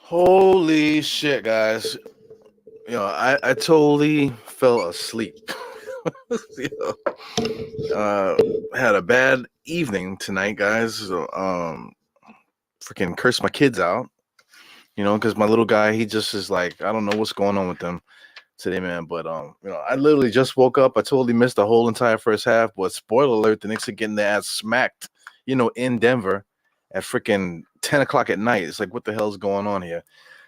Holy shit, guys. I totally fell asleep. You had a bad evening tonight, guys. So, freaking cursed my kids out, because my little guy, he just is like, I don't know what's going on with them today, man. But, I literally just woke up. I totally missed the whole entire first half. But spoiler alert, the Knicks are getting their ass smacked, in Denver at freaking 10 o'clock at night. It's like, what the hell's going on here?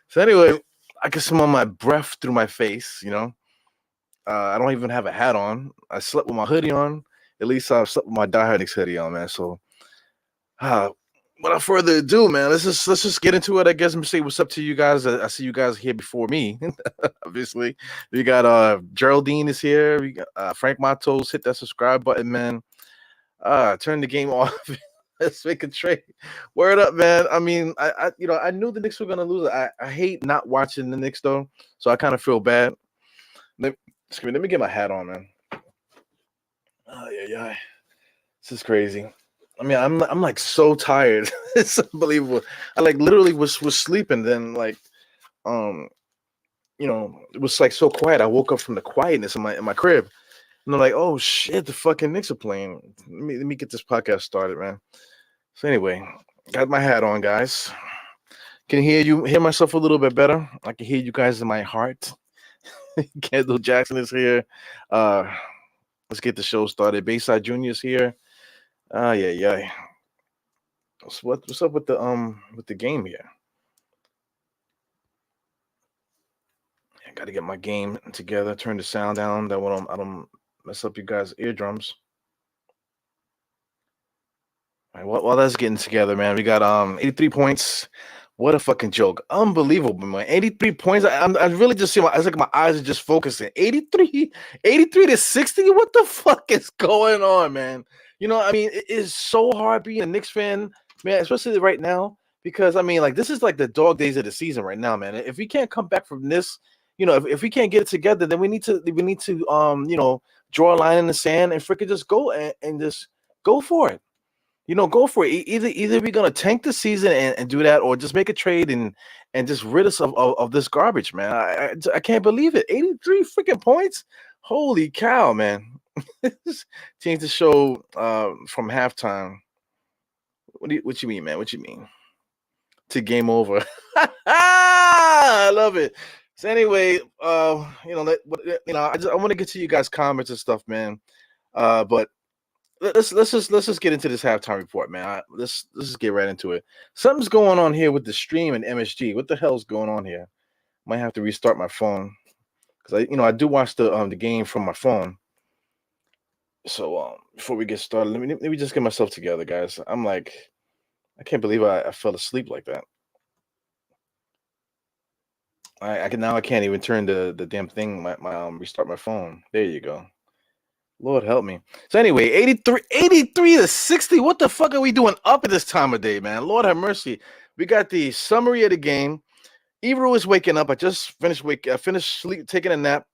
So anyway, I can smell my breath through my face. I don't even have a hat on. I slept with my hoodie on. At least I slept with my Die Hard Knicks hoodie on, man. So, without further ado, man, let's just get into it. I guess and say what's up to you guys. I see you guys here before me. Obviously, we got Geraldine is here. We got Frank Matos. Hit that subscribe button, man. Turn the game off. Let's make a trade. Word up, man. I mean, I knew the Knicks were gonna lose. I hate not watching the Knicks though, so I kind of feel bad. Let me get my hat on, man. Oh yeah. This is crazy. I mean, I'm like so tired. It's unbelievable. I like literally was sleeping. Then it was like so quiet. I woke up from the quietness in my crib, and I'm like, oh shit, the fucking Knicks are playing. Let me get this podcast started, man. So anyway, got my hat on, guys. Can hear myself a little bit better? I can hear you guys in my heart. Kendall Jackson is here. Let's get the show started. Bayside Junior is here. Yeah. What's up with the game here? I got to get my game together. Turn the sound down. That way I don't mess up you guys' eardrums. All right, while that's getting together, man, we got 83 points. What a fucking joke. Unbelievable, man. 83 points. I really just see it's like my eyes are just focusing. 83 to 60. What the fuck is going on, man? I mean, it is so hard being a Knicks fan, man, especially right now, because I mean, like, this is like the dog days of the season right now, man. If we can't come back from this, if we can't get it together, then we need to draw a line in the sand and freaking just go and just go for it. Go for it. Either we're gonna tank the season and do that, or just make a trade and just rid us of this garbage, man. I can't believe it. 83 freaking points. Holy cow, man. Change the show from halftime. What you mean, man? What you mean? To game over. I love it. So anyway, I want to get to you guys' comments and stuff, man. But let's just get into this halftime report, man. Let's just get right into it. Something's going on here with the stream and MSG. What the hell's going on here? Might have to restart my phone because I do watch the game from my phone. So before we get started, let me just get myself together, guys. I'm like, I can't believe I fell asleep like that. I can't even turn the damn thing. My restart my phone. There you go. Lord help me. So anyway, 83 to 60. What the fuck are we doing up at this time of day, man? Lord have mercy. We got the summary of the game. Ebro is waking up. I just finished sleep, taking a nap.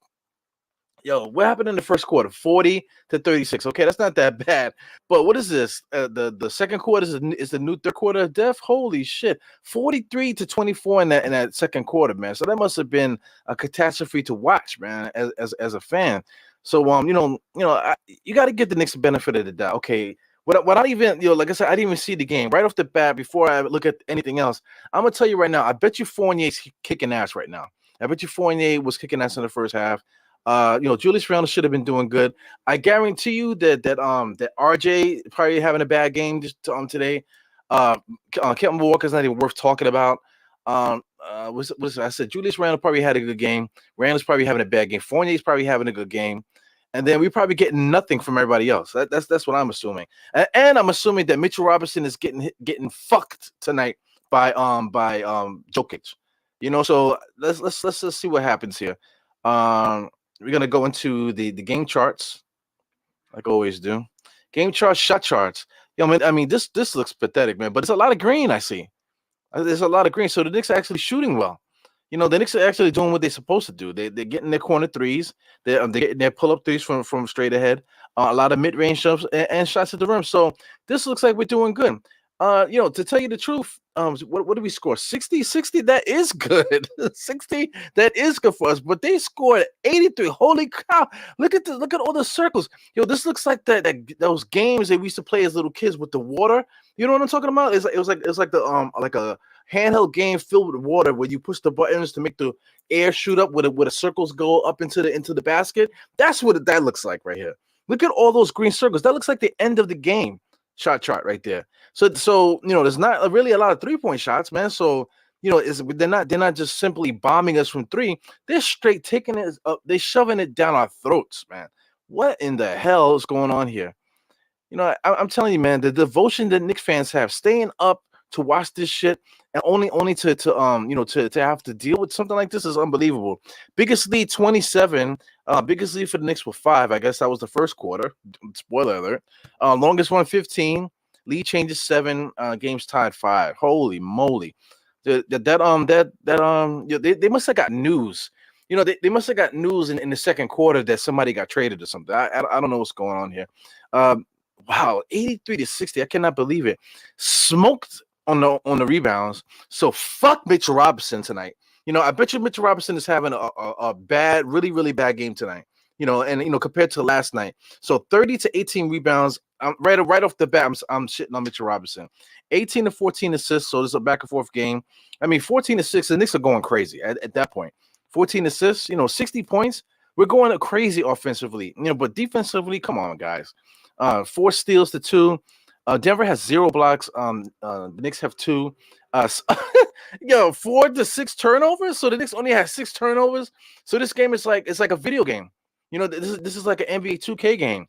Yo, what happened in the first quarter? 40 to 36. Okay, that's not that bad. But what is this? The second quarter is the new third quarter of death. Holy shit. 43 to 24 in that second quarter, man. So that must have been a catastrophe to watch, man, as a fan. So you got to give the Knicks the benefit of the doubt. Okay, without even like I said, I didn't even see the game right off the bat before I look at anything else. I'm gonna tell you right now. I bet you Fournier's kicking ass right now. I bet you Fournier was kicking ass in the first half. Julius Randle should have been doing good. I guarantee you that RJ probably having a bad game today. Kevin Walker's not even worth talking about. What I said? Julius Randle probably had a good game. Randle's probably having a bad game. Fournier's probably having a good game. And then we probably getting nothing from everybody else. That's what I'm assuming. And I'm assuming that Mitchell Robinson is getting fucked tonight by Jokic. So let's just see what happens here. We're gonna go into the game charts, like I always do. Game charts, shot charts. I mean, this looks pathetic, man. But it's a lot of green I see. There's a lot of green. So the Knicks are actually shooting well. The Knicks are actually doing what they're supposed to do. They're getting their corner threes. They're getting their pull up threes from straight ahead. A lot of mid range shots and shots at the rim. So this looks like we're doing good. To tell you the truth, what did we score? 60? That is good. 60, that is good for us. But they scored 83. Holy cow. Look at this. Look at all the circles. This looks like those games that we used to play as little kids with the water. You know what I'm talking about? It was like the like a handheld game filled with water where you push the buttons to make the air shoot up where the circles go up into the basket. That's what that looks like right here. Look at all those green circles. That looks like the end of the game shot chart right there. So there's not really a lot of 3-point shots, man. So they're not just simply bombing us from three. They're straight taking it up. They're shoving it down our throats, man. What in the hell is going on here? I'm telling you, man, the devotion that Knicks fans have, staying up to watch this shit, and only to have to deal with something like this is unbelievable. Biggest lead 27. Biggest lead for the Knicks was 5. I guess that was the first quarter. Spoiler alert. Longest one 15. Lead changes 7. Games tied 5. Holy moly! They must have got news. They must have got news in the second quarter that somebody got traded or something. I don't know what's going on here. Wow, 83-60. I cannot believe it. Smoked on the rebounds. So fuck Mitchell Robinson tonight. I bet you Mitchell Robinson is having a bad, really, really bad game tonight. Compared to last night. So 30 to 18 rebounds. Right off the bat, I'm shitting on Mitchell Robinson. 18 to 14 assists. So this is a back and forth game. 14 to 6. The Knicks are going crazy at that point. 14 assists. 60 points. We're going crazy offensively. But defensively, come on, guys. 4 steals to 2. Denver has 0 blocks. The Knicks have 2. 4 to 6 turnovers. So the Knicks only have 6 turnovers. So this game is like a video game. This is like an NBA 2K game.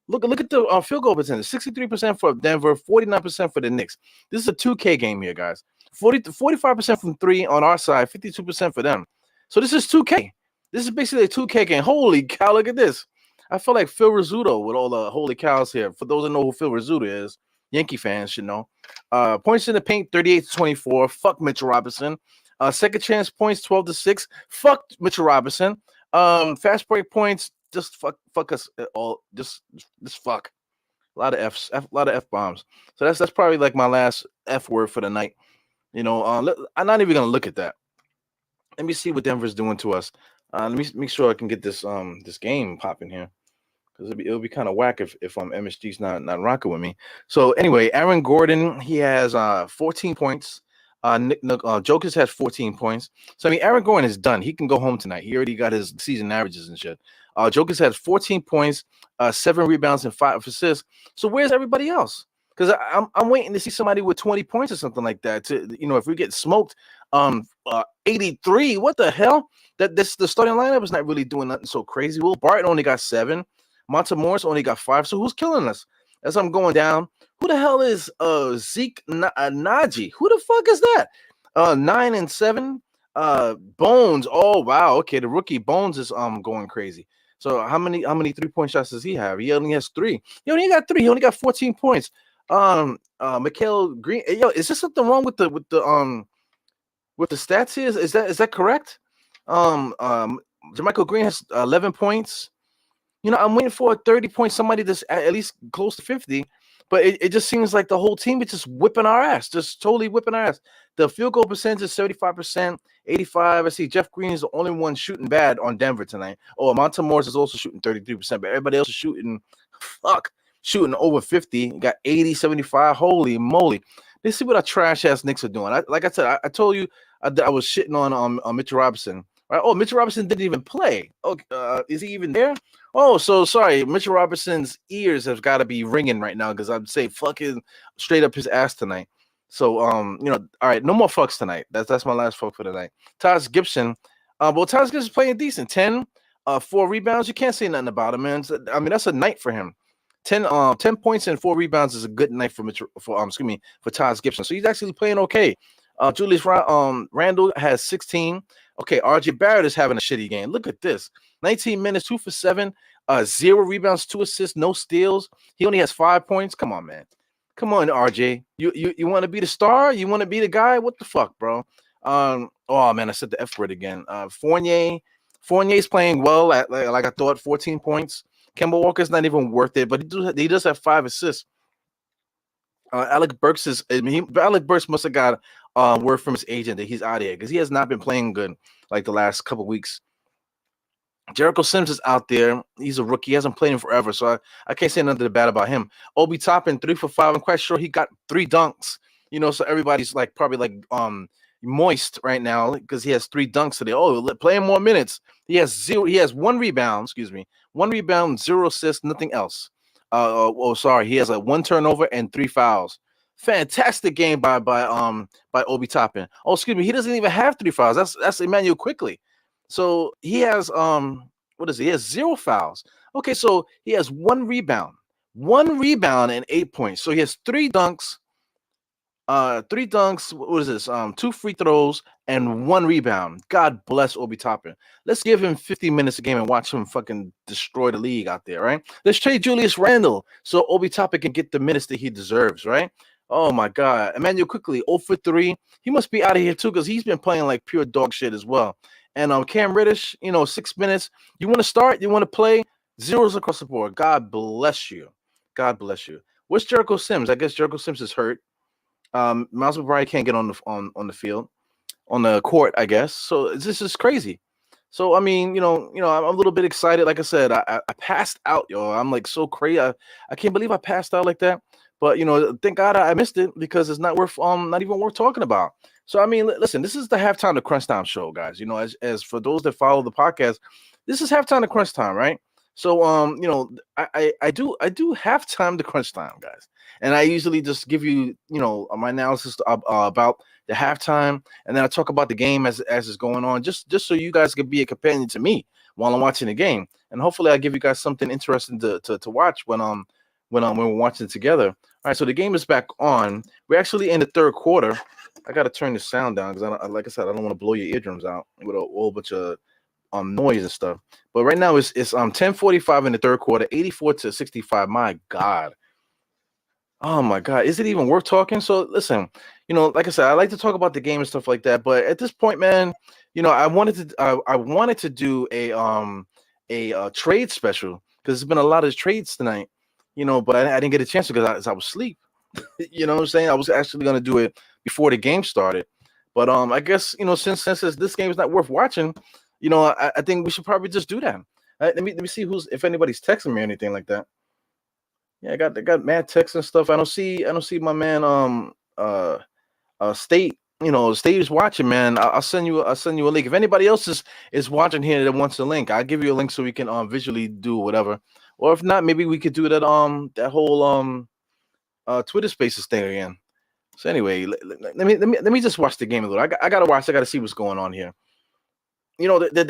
Look at the field goal percentage. 63% for Denver, 49% for the Knicks. This is a 2K game here, guys. 45% from 3 on our side, 52% for them. So this is 2K. This is basically a 2K game. Holy cow! Look at this. I feel like Phil Rizzuto with all the holy cows here. For those that know who Phil Rizzuto is, Yankee fans should know. Points in the paint, 38 to 24. Fuck Mitchell Robinson. Second chance points, 12 to 6. Fuck Mitchell Robinson. Fast break points, just fuck us all. Just fuck. A lot of F's, a lot of F bombs. So that's probably like my last F word for the night. I'm not even gonna look at that. Let me see what Denver's doing to us. Let me make sure I can get this game popping here, because it'll be kind of whack if MSG's not rocking with me. So anyway, Aaron Gordon, he has 14 points. Jokic has 14 points. So Aaron Gordon is done. He can go home tonight. He already got his season averages and shit. Jokic has 14 points, 7 rebounds and 5 assists. So where's everybody else? Because I'm waiting to see somebody with 20 points or something like that. If we get smoked, 83. What the hell? The starting lineup is not really doing nothing so crazy. Will Barton only got 7. Monta Morris only got 5. So who's killing us? As I'm going down, who the hell is Zeke Naji? Who the fuck is that? 9 and 7. Bones. Oh wow. Okay, the rookie Bones is going crazy. So how many 3-point shots does he have? He only has 3. He only got 3. He only got 14 points. Mikal Green. Yo, is there something wrong with the stats here? Is that correct? Jermichael Green has 11 points. I'm waiting for a 30-point somebody that's at least close to 50, but it just seems like the whole team is just whipping our ass, just totally whipping our ass. The field goal percentage is 75%, 85. I see Jeff Green is the only one shooting bad on Denver tonight. Oh, Monta Morris is also shooting 33%, but everybody else is shooting over 50. Got 80, 75. Holy moly. Let's see what our trash-ass Knicks are doing. Like I said, I told you I was shitting on Mitchell Robinson. Right? Oh, Mitchell Robinson didn't even play. Oh, is he even there? Oh, so sorry. Mitchell Robinson's ears have got to be ringing right now because I'd say fucking straight up his ass tonight. So, all right, no more fucks tonight. That's my last fuck for the night. Taj Gibson. Well, Taj Gibson's playing decent. 10, 4 rebounds. You can't say nothing about him, man. That's a night for him. 10 points and 4 rebounds is a good night for Taj Gibson. So he's actually playing okay. Julius Randle has 16. Okay, RJ Barrett is having a shitty game. Look at this. 19 minutes, 2 for 7, 0 rebounds, 2 assists, no steals. He only has 5 points. Come on, man. Come on, RJ. You want to be the star? You want to be the guy? What the fuck, bro? Oh man, I said the F word again. Fournier's playing well at like I thought, 14 points. Kemba Walker's not even worth it, but he does have 5 assists. Alec Burks is. I mean, Alec Burks must have got word from his agent that he's out of here because he has not been playing good like the last couple weeks. Jericho Sims is out there. He's a rookie. He hasn't played in forever, so I can't say nothing bad about him. Obi Toppin, 3 for 5. I'm quite sure he got 3 dunks. So everybody's like probably like moist right now because he has 3 dunks today. Oh, play him more minutes. He has zero. He has 1 rebound. Excuse me, 1 rebound, 0 assists, nothing else. Sorry, he has like 1 turnover and 3 fouls. Fantastic game by Obi Toppin. Oh, excuse me, he doesn't even have 3 fouls. That's Emmanuel Quickly. So he has what is he? He has 0 fouls. Okay, so he has 1 rebound and 8 points. So he has 3 dunks, 3 dunks. What is this? 2 free throws and 1 rebound. God bless Obi Toppin. Let's give him 50 minutes a game and watch him fucking destroy the league out there, right? Let's trade Julius Randle so Obi Toppin can get the minutes that he deserves, right? Oh my God, Emmanuel Quickly 0 for 3. He must be out of here too because he's been playing like pure dog shit as well. And Cam Reddish, 6 minutes. You want to start? You want to play? Zeros across the board. God bless you. God bless you. Where's Jericho Sims? I guess Jericho Sims is hurt. Miles McBride can't get on the field, on the court, I guess. So this is crazy. So I mean, I'm a little bit excited. Like I said, I passed out, yo. I'm like so crazy. I can't believe I passed out like that. But thank God I missed it because it's not even worth talking about. So I mean, listen, this is the halftime of Crunchtime show, guys. As for those that follow the podcast, this is halftime of Crunchtime, right? So I do halftime to Crunchtime, guys, and I usually just give you my analysis about the halftime, and then I talk about the game as it's going on, just so you guys can be a companion to me while I'm watching the game, and hopefully I give you guys something interesting to watch when we're watching it together. All right, so the game is back on. We're actually in the third quarter. I got to turn the sound down because like I said, I don't want to blow your eardrums out with a whole bunch of noise and stuff. But right now it's 10:45 in the third quarter, 84-65. My God. Oh my God, is it even worth talking? So listen, like I said, I like to talk about the game and stuff like that. But at this point, man, I wanted to do a trade special because there's been a lot of trades tonight. But I didn't get a chance because I was asleep. You know what I'm saying? I was actually gonna do it before the game started, but I guess since this game is not worth watching, I think we should probably just do that. Let me see if anybody's texting me or anything like that. Yeah, I got mad texts and stuff. I don't see my man State. State is watching, man. I'll send you a link. If anybody else is watching here that wants a link, I'll give you a link so we can visually do whatever. Or if not, maybe we could do that whole Twitter Spaces thing again. So anyway, let me just watch the game a little. I gotta watch. I gotta see what's going on here.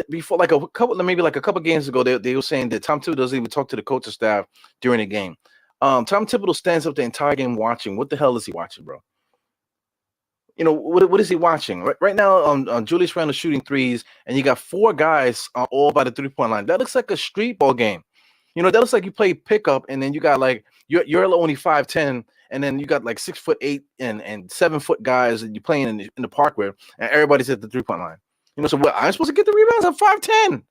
Before like maybe a couple games ago, they were saying that Tom Thibodeau doesn't even talk to the coaching staff during the game. Tom Thibodeau stands up the entire game watching. What the hell is he watching, bro? What is he watching right now? Julius Randle shooting threes, and you got 4 guys all by the 3-point line. That looks like a street ball game. That looks like you play pickup, and then you got like you're only 5'10", and then you got like 6'8" and 7-foot guys that you're playing in the park with, and everybody's at the 3-point line. So what? I'm supposed to get the rebounds? I'm 5'10".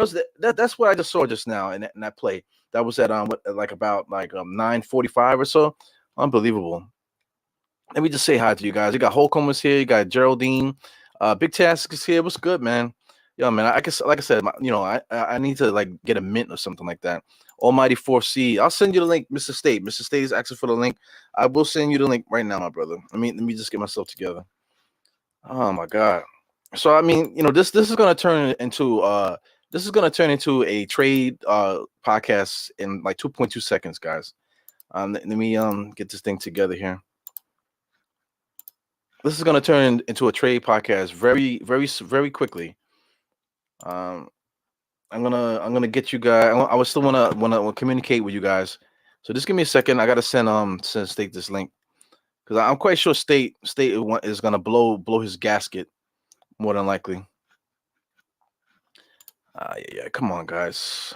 So that's what I just saw just now in that play. That was at about 9:45 or so. Unbelievable. Let me just say hi to you guys. You got Holcomb is here. You got Geraldine. Big Task is here. What's good, man? Yo, man. I guess, like I said, I need to like get a mint or something like that. Almighty 4C. I'll send you the link, Mr. State. Mr. State is asking for the link. I will send you the link right now, my brother. Let me just get myself together. Oh my God. So I mean, this is gonna turn into a trade podcast in like 2.2 seconds, guys. Let me get this thing together here. This is going to turn into a trade podcast very, very, very quickly. Um, I'm gonna get you guys. I would still wanna communicate with you guys. So just give me a second. I gotta send State this link because I'm quite sure State is gonna blow his gasket more than likely. Yeah. Come on, guys.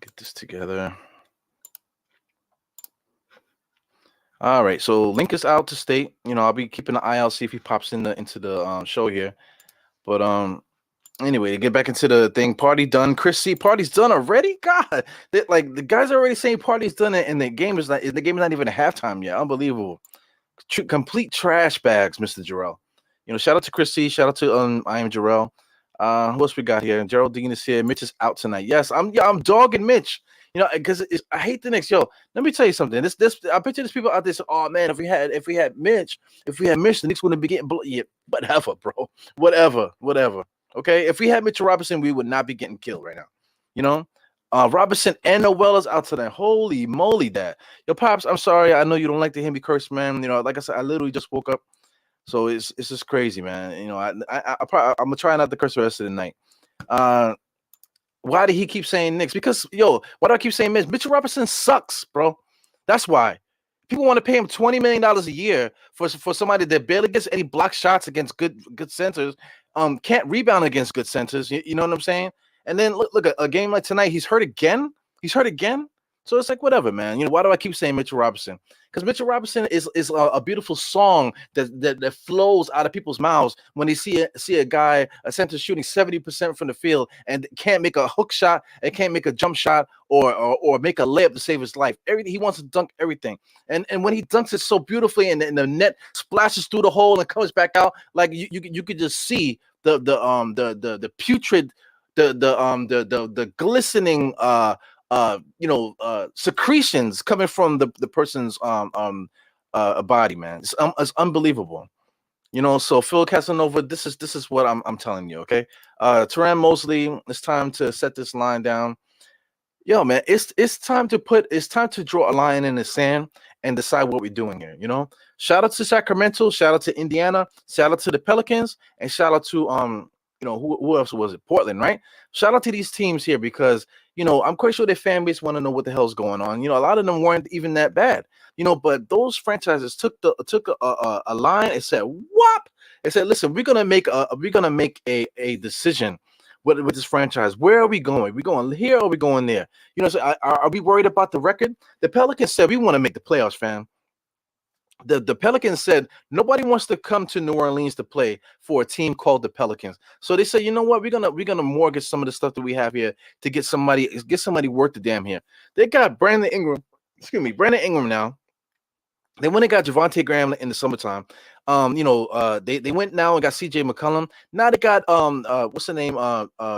Get this together. All right, so Link is out to state. I'll be keeping an eye out, see if he pops into the show here. But anyway, to get back into the thing, party done. Chris C, party's done already. God, like the guys are already saying party's done, and the game is not even at halftime yet. Unbelievable. Complete trash bags, Mr. Jarrell. Shout out to Chris C. Shout out to I am Jarrell. Who else we got here? Geraldine is here. Mitch is out tonight. Yes, I'm dogging Mitch. Because I hate the Knicks. Yo, let me tell you something. This I bet you there's people out there say, oh man, if we had Mitch, the Knicks wouldn't be getting yeah, whatever, bro. Whatever. Okay. If we had Mitchell Robinson, we would not be getting killed right now. You know? Robinson and Noel is out tonight. Holy moly, Dad. Yo, Pops, I'm sorry. I know you don't like to hear me curse, man. Like I said, I literally just woke up. So it's just crazy, man. I'm gonna try not to curse the rest of the night. Why did he keep saying Knicks? Because why do I keep saying Mitch? Mitchell Robinson sucks, bro. That's why. People want to pay him $20 million a year for somebody that barely gets any block shots against good centers, can't rebound against good centers. You know what I'm saying? And then look at a game like tonight. He's hurt again. So it's like whatever, man. Why do I keep saying Mitchell Robinson? Because Mitchell Robinson is a beautiful song that flows out of people's mouths when they see a guy, a center shooting 70% from the field and can't make a hook shot and can't make a jump shot or make a layup to save his life. Everything he wants to dunk everything. And when he dunks it so beautifully and the net splashes through the hole and comes back out, like you could just see the putrid the glistening secretions coming from the person's body, man. It's unbelievable. So Phil Casanova, this is what I'm telling you, okay? Teran Mosley, it's time to set this line down. Yo, man, it's time to draw a line in the sand and decide what we're doing here. Shout out to Sacramento, shout out to Indiana, shout out to the Pelicans, and shout out to who else was it? Portland, right? Shout out to these teams here because I'm quite sure their fan base want to know what the hell's going on. A lot of them weren't even that bad, but those franchises took a line and said, "Whop!" They said, "Listen, we're gonna make a decision with this franchise. Where are we going? Are we going here or are we going there? So are we worried about the record?" The Pelicans said, "We want to make the playoffs, fam." The Pelicans said nobody wants to come to New Orleans to play for a team called the Pelicans. So they said, you know what, we're gonna mortgage some of the stuff that we have here to get somebody worth the damn here. They got Brandon Ingram now. They went and got Javonte Graham in the summertime. They went now and got CJ McCollum. Now they got what's the name?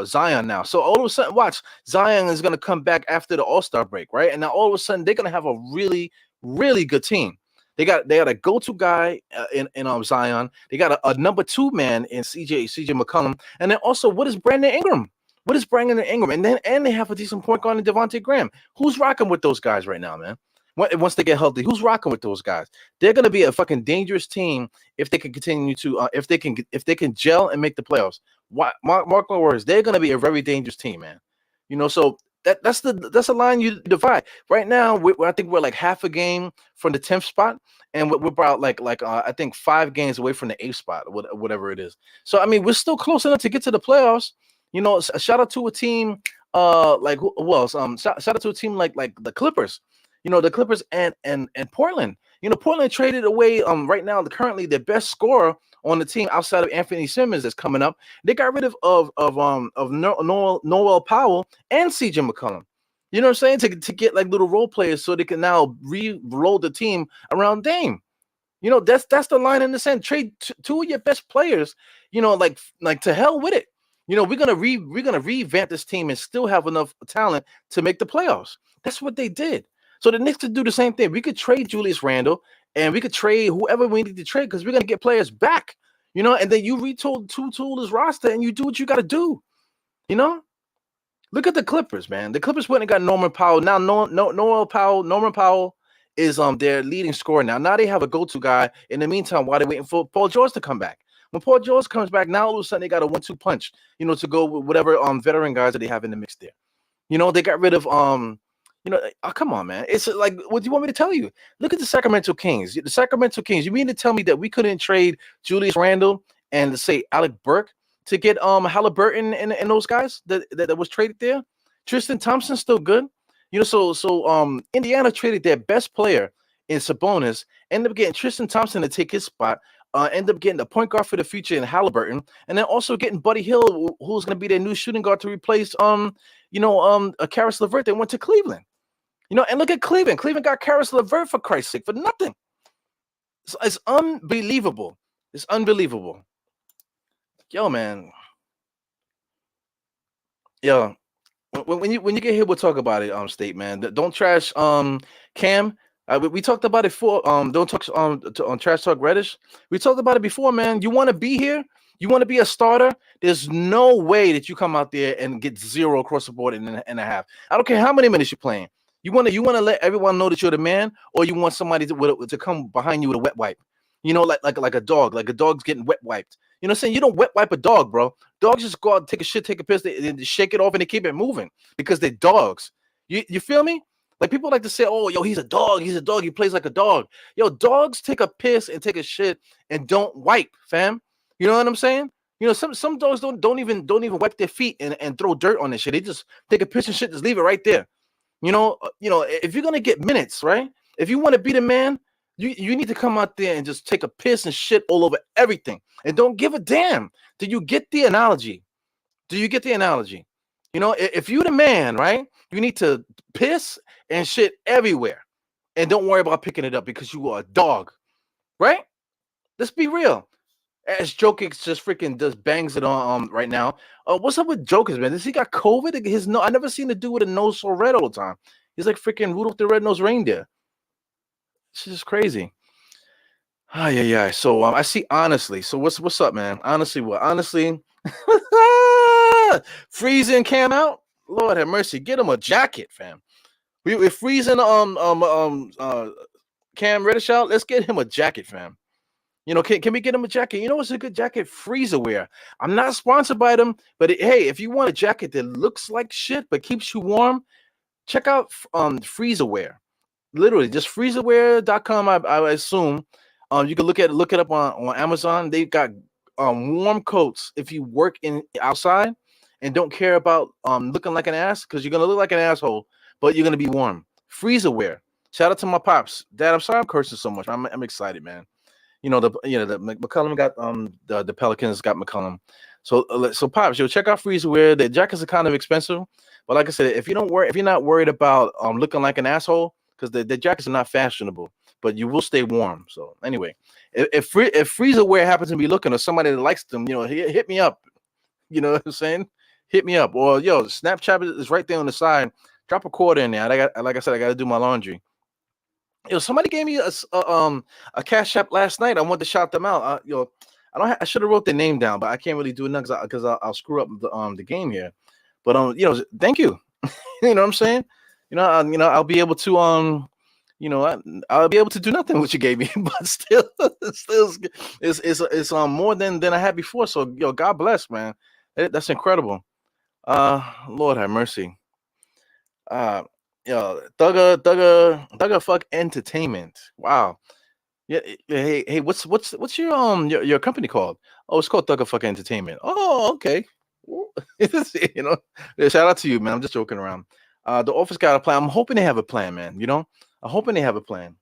Zion now. So all of a sudden, watch, Zion is gonna come back after the All-Star break, right? And now all of a sudden they're gonna have a really, really good team. They got a go-to guy in Zion. They got a number 2 man in CJ McCollum. And then also, what is Brandon Ingram? And they have a decent point guard in Devontae Graham. Who's rocking with those guys right now, man? Once they get healthy, who's rocking with those guys? They're gonna be a fucking dangerous team if they can continue to if they can gel and make the playoffs. Mark my words, they're gonna be a very dangerous team, man. So that's a line you divide. Right now, I think we're like half a game from the 10th spot, and we're about like I think 5 games away from the 8th spot, whatever it is. So I mean, we're still close enough to get to the playoffs. Shout out to a team like who else? Shout out to a team like the Clippers. The Clippers and Portland. Portland traded away right now currently their best scorer on the team outside of Anthony Simmons that's coming up. They got rid of Noel Powell and CJ McCollum. You know what I'm saying? To get like little role players so they can now re-roll the team around Dame. That's the line in the sand. Trade 2 of your best players. Like to hell with it. We're gonna revamp this team and still have enough talent to make the playoffs. That's what they did. So the Knicks could do the same thing. We could trade Julius Randle and we could trade whoever we need to trade because we're gonna get players back. And then you retool his roster and you do what you gotta do. Look at the Clippers, man. The Clippers went and got Norman Powell. Now Norman Powell is their leading scorer now. Now they have a go-to guy. In the meantime, while they're waiting for Paul George to come back. When Paul George comes back, now all of a sudden they got a 1-2 punch, to go with whatever veteran guys that they have in the mix there. They got rid of come on, man. It's like, what do you want me to tell you? Look at the Sacramento Kings. The Sacramento Kings. You mean to tell me that we couldn't trade Julius Randle and say Alec Burke to get Halliburton and those guys that was traded there? Tristan Thompson's still good. So Indiana traded their best player in Sabonis, end up getting Tristan Thompson to take his spot, end up getting the point guard for the future in Halliburton, and then also getting Buddy Hill, who's going to be their new shooting guard to replace a Karis LeVert that went to Cleveland. And look at Cleveland. Cleveland got Karis LeVert, for Christ's sake, for nothing. It's unbelievable. It's unbelievable. Yo, man. Yo, when you get here, we'll talk about it. State, man. Don't trash Cam. We talked about it before. Don't talk on Trash Talk Reddish. We talked about it before, man. You want to be here? You want to be a starter? There's no way that you come out there and get 0 across the board in a half. I don't care how many minutes you're playing. You want to let everyone know that you're the man, or you want somebody to come behind you with a wet wipe. Like a dog. Like a dog's getting wet wiped. You know what I'm saying? You don't wet wipe a dog, bro. Dogs just go out, take a shit, take a piss, they shake it off, and they keep it moving because they're dogs. You feel me? Like, people like to say, oh, yo, he's a dog, he plays like a dog. Yo, dogs take a piss and take a shit and don't wipe, fam. You know what I'm saying? Some dogs don't even wipe their feet and throw dirt on this shit. They just take a piss and shit, just leave it right there. If you're gonna get minutes, right? If you want to be the man, you need to come out there and just take a piss and shit all over everything, and don't give a damn. Do you get the analogy? If you're the man, right, you need to piss and shit everywhere, and don't worry about picking it up because you are a dog, right? Let's be real. As Jokic just freaking bangs it on right now. What's up with Jokic, man? Does he got COVID? I never seen the dude with a nose so red all the time. He's like freaking Rudolph the Red-Nosed Reindeer. It's just crazy. Yeah. So I see. Honestly, so what's up, man? Honestly, what? Honestly, freezing Cam out. Lord have mercy. Get him a jacket, fam. We're freezing Cam Reddish out. Let's get him a jacket, fam. Can we get him a jacket? What's a good jacket? Freezer wear. I'm not sponsored by them, but hey, if you want a jacket that looks like shit but keeps you warm, check out Freezer wear. Literally, just freezerwear.com. I assume. You can look it up on Amazon. They've got warm coats if you work outside and don't care about looking like an ass, because you're gonna look like an asshole, but you're gonna be warm. Freezer wear. Shout out to my pops. Dad, I'm sorry I'm cursing so much. I'm excited, man. The McCollum got the Pelicans got McCollum. So pops, check out Freezer. The jackets are kind of expensive, but like I said, if you're not worried about looking like an asshole, because the jackets are not fashionable, but you will stay warm. So anyway, if Freezer wear happens to be looking, or somebody that likes them, hit me up. You know what I'm saying? Hit me up. Or Snapchat is right there on the side. Drop a quarter in there. Like I said, I got to do my laundry. Somebody gave me a cash app last night. I wanted to shout them out. I should have wrote their name down, but I can't really do it now because I'll screw up the game here. But thank you. You know what I'm saying? I'll be able to I'll be able to do nothing what you gave me, but still it's more than I had before. So God bless, man. That's incredible. Lord have mercy. Thugger fuck entertainment. Wow. Yeah. Hey, what's your company called? Oh, it's called Thugger fuck entertainment. Oh, okay. Shout out to you, man. I'm just joking around. The office got a plan. I'm hoping they have a plan, man. I'm hoping they have a plan.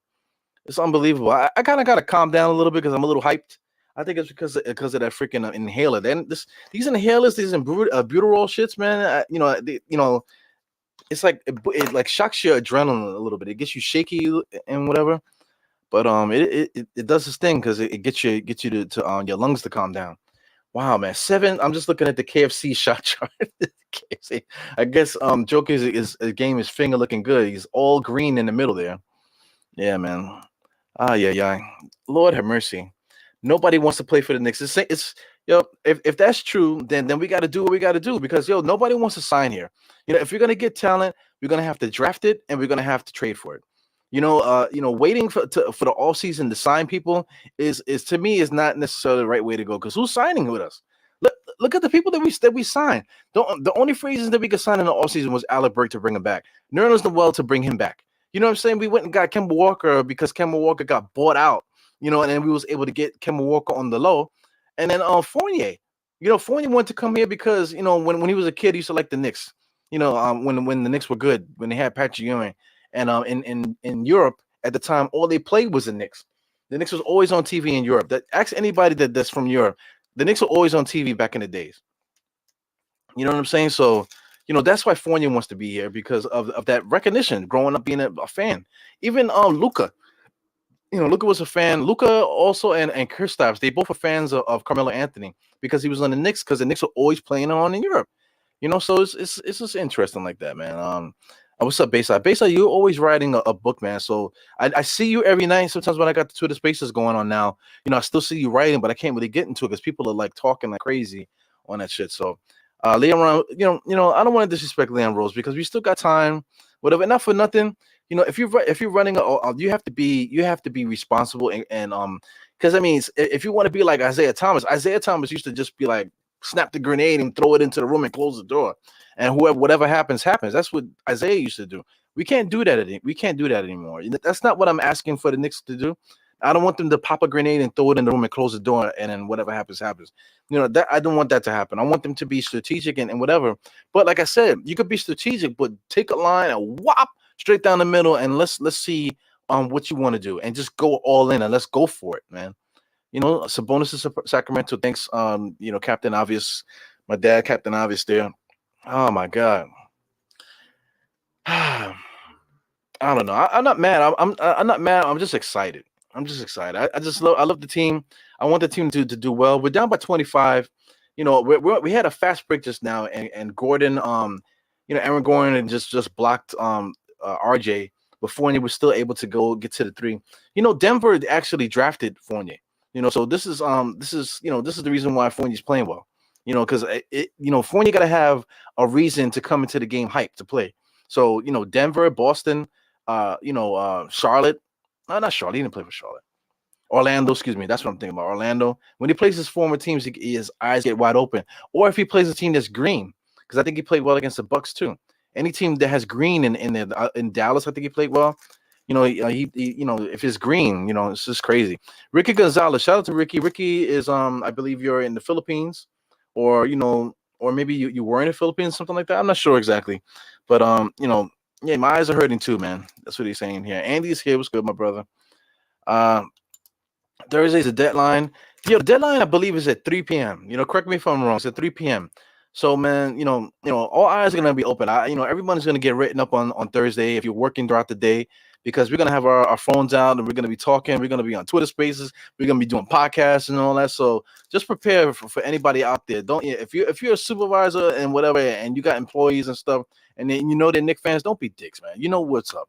It's unbelievable. I kind of got to calm down a little bit because I'm a little hyped. I think it's because of that freaking inhaler. Then these inhalers, these buterol shits, man. It's like it like shocks your adrenaline a little bit. It gets you shaky and whatever. But it does this thing because it gets you to your lungs to calm down. Wow, man. 7. I'm just looking at the KFC shot chart. KFC. I guess Joker's game is finger looking good. He's all green in the middle there. Yeah, man. Yeah. Lord have mercy. Nobody wants to play for the Knicks. It's if that's true, then we got to do what we got to do, because nobody wants to sign here. If you're gonna get talent, we're gonna have to draft it and we're gonna have to trade for it. Waiting for the off season to sign people is to me is not necessarily the right way to go, because who's signing with us? Look at the people that we signed. The only free agents that we could sign in the off season was Alec Burke to bring him back, Nerlens Noel to bring him back. You know what I'm saying? We went and got Kemba Walker because Kemba Walker got bought out. And then we was able to get Kemba Walker on the low. And then Fournier. Fournier wanted to come here because, when he was a kid, he used to like the Knicks. When the Knicks were good, when they had Patrick Ewing. And in Europe, at the time, all they played was the Knicks. The Knicks was always on TV in Europe. Ask anybody that's from Europe. The Knicks were always on TV back in the days. You know what I'm saying? So, that's why Fournier wants to be here because of that recognition, growing up being a fan. Even Luca, Luca was a fan. Luca also and Kristaps, they both were fans of Carmelo Anthony because he was on the Knicks because the Knicks were always playing on in Europe. So it's just interesting like that, man. What's up, Bayside? Bayside, you're always writing a book, man. So I see you every night. Sometimes when I got the Twitter Spaces going on now, I still see you writing, but I can't really get into it because people are like talking like crazy on that shit. So, Leon, I don't want to disrespect Leon Rose because we still got time. Whatever, not for nothing. If you're running, you have to be responsible and because I mean, if you want to be like Isaiah Thomas used to just be like, snap the grenade and throw it into the room and close the door, and whatever happens. That's what Isaiah used to do. We can't do that. We can't do that anymore. That's not what I'm asking for the Knicks to do. I don't want them to pop a grenade and throw it in the room and close the door, and then whatever happens. That I don't want that to happen. I want them to be strategic and whatever. But like I said, you could be strategic, but take a line and whop straight down the middle, and let's see what you want to do, and just go all in and let's go for it, man. Sabonis is Sacramento. Thanks, Captain Obvious, my dad, Captain Obvious there. Oh my God. I don't know. I'm not mad. I'm not mad. I'm just excited. I love the team. I want the team to do well. We're down by 25. We had a fast break just now, and Gordon, Aaron Gordon just blocked RJ, but Fournier was still able to get to the three. Denver actually drafted Fournier. So this is the reason why Fournier's playing well. Because Fournier got to have a reason to come into the game hype to play. So Denver, Boston, Charlotte. No, not Charlotte. He didn't play for Charlotte. Orlando, excuse me. That's what I'm thinking about. Orlando. When he plays his former teams, his eyes get wide open. Or if he plays a team that's green, because I think he played well against the Bucks too. Any team that has green in Dallas, I think he played well. If it's green, it's just crazy. Ricky Gonzalez, shout out to Ricky. Ricky is, I believe you're in the Philippines, or maybe you were in the Philippines, something like that. I'm not sure exactly, but yeah, my eyes are hurting too, man. That's what he's saying here. Andy's here. What's good, my brother? Thursday's a deadline. The deadline I believe is at 3 p.m. Correct me if I'm wrong. It's at 3 p.m. So, man, all eyes are gonna be open. Everyone's gonna get written up on Thursday if you're working throughout the day, because we're gonna have our phones out and we're gonna be talking. We're gonna be on Twitter Spaces. We're gonna be doing podcasts and all that. So just prepare for anybody out there. If you're a supervisor and whatever, and you got employees and stuff, and then they're Knicks fans, don't be dicks, man. You know what's up.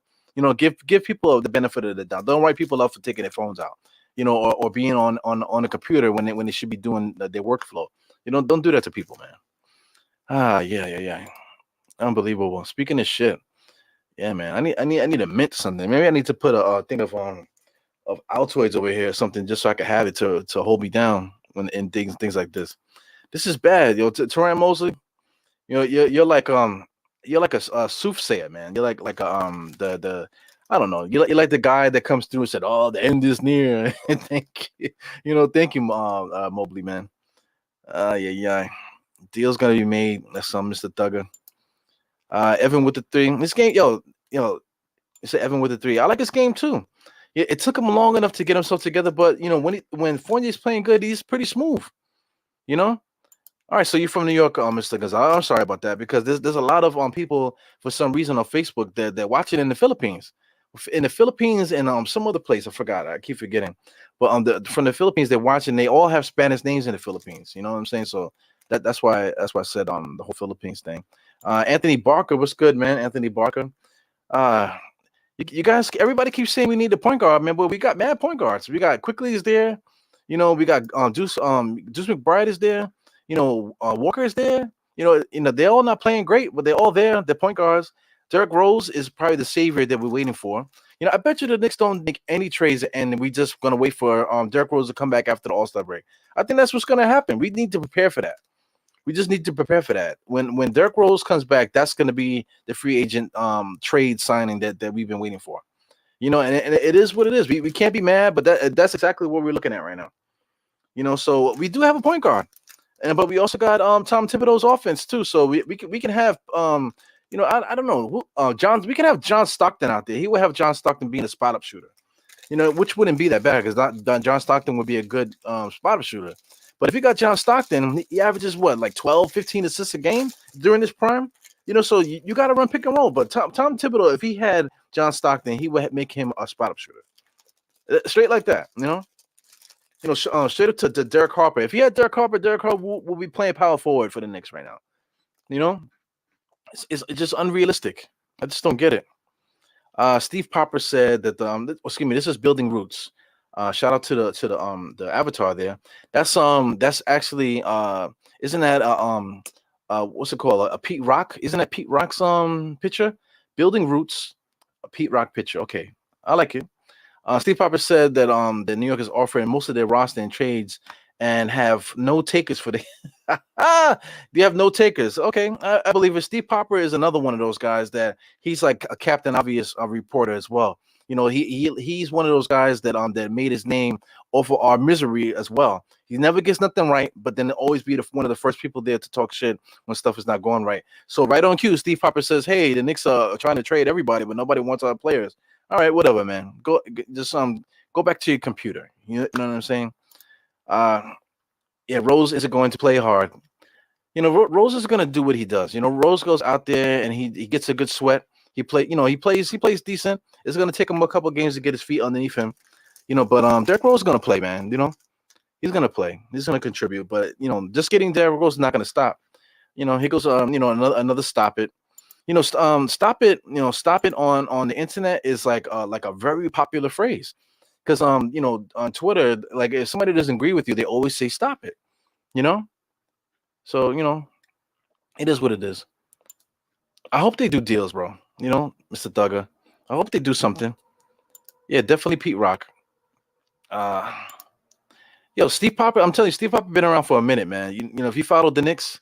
Give people the benefit of the doubt. Don't write people up for taking their phones out. Or being on a computer when they should be doing their workflow. Don't do that to people, man. Yeah. Unbelievable. Speaking of shit, yeah, man. I need to mint something. Maybe I need to put a thing of Altoids over here or something, just so I can have it to hold me down when in things like this. This is bad, Teron Mosley. You're like a soothsayer, man. You're like the I don't know. You're like the guy that comes through and said, "Oh, the end is near." Thank you, Mobley, man. Yeah. Deal's gonna be made. That's Mr. Thugger. Evan with the three. This game, it's Evan with the three. I like this game too. Yeah, it took him long enough to get himself together, but when Fournier's playing good, he's pretty smooth. All right, so you're from New York, Mr. Gonzalez. I'm sorry about that, because there's a lot of people for some reason on Facebook that watch it in the Philippines. In the Philippines and some other place, I forgot. I keep forgetting. But from the Philippines, they're watching. They all have Spanish names in the Philippines. You know what I'm saying? So that's why I said the whole Philippines thing. Anthony Barker, what's good, man? Anthony Barker. You guys, everybody keeps saying we need a point guard, man, but we got mad point guards. We got Quickly is there. We got Deuce McBride is there. Walker is there. They're all not playing great, but they're all there. They're point guards. Derrick Rose is probably the savior that we're waiting for. I bet you the Knicks don't make any trades, and we just gonna wait for Derrick Rose to come back after the All-Star break. I think that's what's gonna happen. We need to prepare for that. We just need to prepare for that. When Derrick Rose comes back, that's gonna be the free agent trade signing that we've been waiting for. And it is what it is. We can't be mad, but that's exactly what we're looking at right now. So we do have a point guard, but we also got Tom Thibodeau's offense too. So we can have I don't know. John, we can have John Stockton out there. He would have John Stockton being a spot up shooter. Which wouldn't be that bad because John Stockton would be a good spot up shooter. But if you got John Stockton, he averages what, like 12, 15 assists a game during his prime? So you got to run pick and roll. But Tom Thibodeau, if he had John Stockton, he would make him a spot up shooter. Straight like that, straight up to Derek Harper. If he had Derek Harper will be playing power forward for the Knicks right now. It's just unrealistic. I just don't get it. Steve Popper said that this is Building Roots. Shout out to the avatar there. That's actually isn't that what's it called? A Pete Rock? Isn't that Pete Rock's picture? Building Roots, a Pete Rock picture. Okay, I like it. Steve Popper said that the New York is offering most of their roster in trades and have no takers for the. You have no takers. Okay, I believe it. Steve Popper is another one of those guys that he's like a Captain Obvious reporter as well. He's one of those guys that made his name off of our misery as well. He never gets nothing right, but then always be one of the first people there to talk shit when stuff is not going right. So right on cue, Steve Popper says, "Hey, the Knicks are trying to trade everybody, but nobody wants our players." All right, whatever, man. Go back to your computer. You know what I'm saying? Yeah, Rose isn't going to play hard. Rose is going to do what he does. Rose goes out there and he gets a good sweat. He plays decent. It's going to take him a couple of games to get his feet underneath him. But Derrick Rose is going to play, man. He's going to play. He's going to contribute. But just getting Derrick Rose is not going to stop. He goes another stop it. Stop it. Stop it on the internet is like a very popular phrase. Because on Twitter, like if somebody doesn't agree with you, they always say stop it. So it is what it is. I hope they do deals, bro. Mr. Duggar. I hope they do something. Yeah, definitely Pete Rock. Steve Popper. I'm telling you, Steve Popper been around for a minute, man. If you followed the Knicks,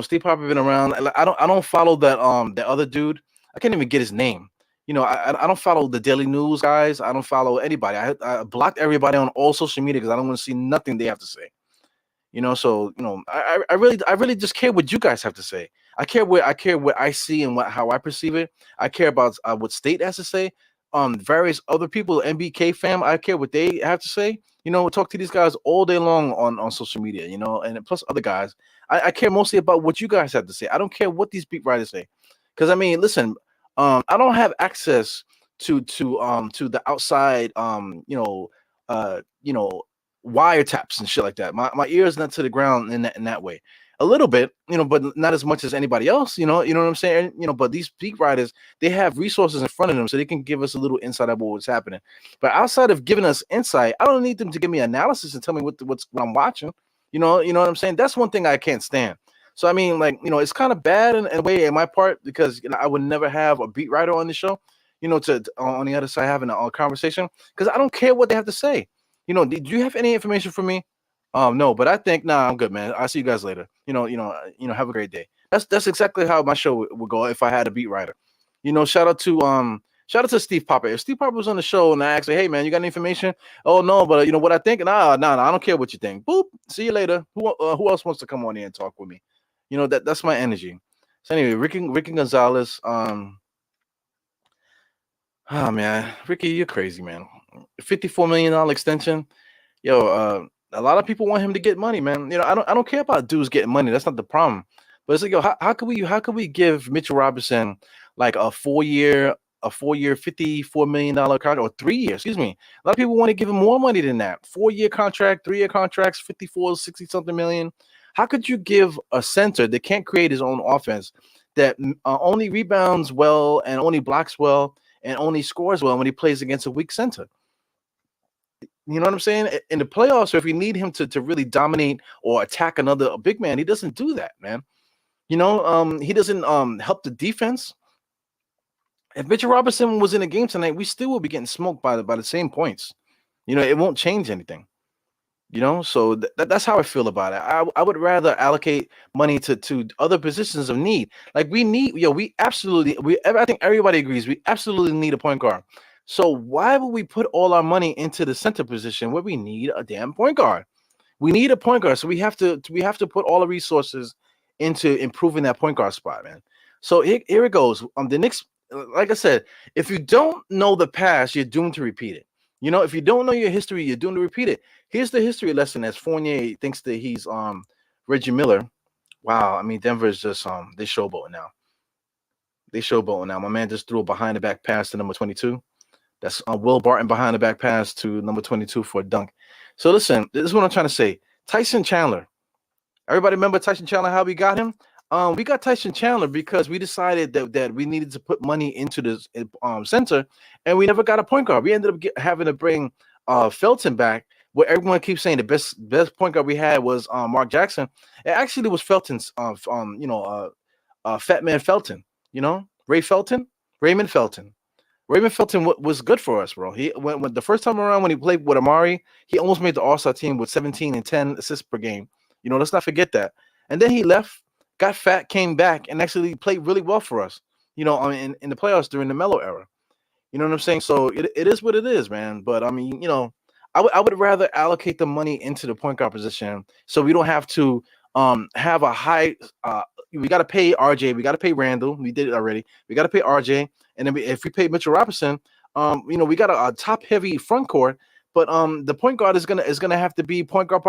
Steve Popper been around. I don't follow that other dude. I can't even get his name. I don't follow the Daily News guys. I don't follow anybody. I blocked everybody on all social media because I don't want to see nothing they have to say. So I really just care what you guys have to say. I care what I see and how I perceive it. I care about what State has to say. Various other people, NBK fam, I care what they have to say. Talk to these guys all day long on social media. And plus other guys. I care mostly about what you guys have to say. I don't care what these beat writers say, because listen. I don't have access to the outside wiretaps and shit like that. My ear is not to the ground in that way. A little bit, but not as much as anybody else. You know what I'm saying? But these beat writers, they have resources in front of them, so they can give us a little insight about what's happening. But outside of giving us insight, I don't need them to give me analysis and tell me what I'm watching. You know what I'm saying? That's one thing I can't stand. So it's kind of bad in a way in my part, because I would never have a beat writer on the show, to on the other side having a conversation, because I don't care what they have to say. Do you have any information for me? No, but I think I'm good, man. I'll see you guys later. Have a great day. That's exactly how my show would go if I had a beat writer. Shout out to Steve Popper. If Steve Popper was on the show and I asked, "Hey man, you got any information?" "Oh no, but what I think?" Nah, I don't care what you think. Boop. See you later. Who else wants to come on here and talk with me? That's my energy. So anyway, Ricky Gonzalez. Oh man, Ricky, you're crazy, man. $54 million extension. A lot of people want him to get money, man. I don't care about dudes getting money. That's not the problem. But it's like, how could we give Mitchell Robinson like a 4-year $54 million contract, or 3 years? Excuse me. A lot of people want to give him more money than that. 4-year contract, 3-year contracts, 54, 60 something million. How could you give a center that can't create his own offense, that only rebounds well and only blocks well and only scores well when he plays against a weak center? You know what I'm saying? In the playoffs, or if you need him to really dominate or attack a big man, he doesn't do that, man. He doesn't help the defense. If Mitchell Robinson was in a game tonight, we still will be getting smoked by the same points. It won't change anything. So that's how I feel about it. I would rather allocate money to other positions of need. Like I think everybody agrees we absolutely need a point guard. So why would we put all our money into the center position where we need a damn point guard? We need a point guard, so we have to put all the resources into improving that point guard spot, man. So here it goes. The Knicks, like I said, if you don't know the past, you're doomed to repeat it. If you don't know your history, you're doomed to repeat it. Here's the history lesson as Fournier thinks that he's Reggie Miller. Wow, I mean Denver's just they showboating now. They showboating now. My man just threw a behind the back pass to number 22. That's Will Barton behind the back pass to number 22 for a dunk. So listen, this is what I'm trying to say. Tyson Chandler. Everybody remember Tyson Chandler, how we got him? We got Tyson Chandler because we decided that we needed to put money into the center, and we never got a point guard. We ended up having to bring Felton back, where everyone keeps saying the best point guard we had was Mark Jackson. It actually was Felton's, Fat Man Felton, Raymond Felton. Raymond Felton was good for us, bro. He when the first time around when he played with Amari, he almost made the All-Star team with 17 and 10 assists per game. Let's not forget that. And then he left, got fat, came back, and actually played really well for us. In the playoffs during the Melo era. You know what I'm saying? So it is what it is, man. But I mean, I would rather allocate the money into the point guard position so we don't have to have a high. We got to pay RJ. We got to pay Randall. We did it already. We got to pay RJ. And then if we pay Mitchell Robinson, we got a top heavy front court. But the point guard is gonna have to be point guard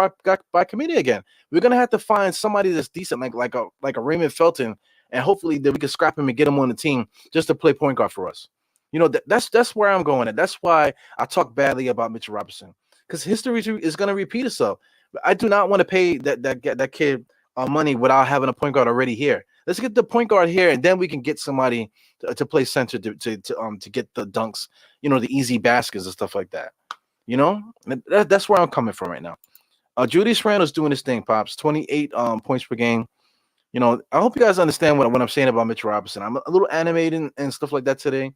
by committee again. We're gonna have to find somebody that's decent, like a Raymond Felton, and hopefully that we can scrap him and get him on the team just to play point guard for us. That's where I'm going at. That's why I talk badly about Mitchell Robinson, because history is gonna repeat itself. I do not want to pay that kid money without having a point guard already here. Let's get the point guard here, and then we can get somebody to play center to get the dunks, the easy baskets and stuff like that. That's where I'm coming from right now. Julius Randle's doing this thing, pops. 28 points per game. I hope you guys understand what I'm saying about Mitchell Robinson. I'm a little animated and stuff like that today,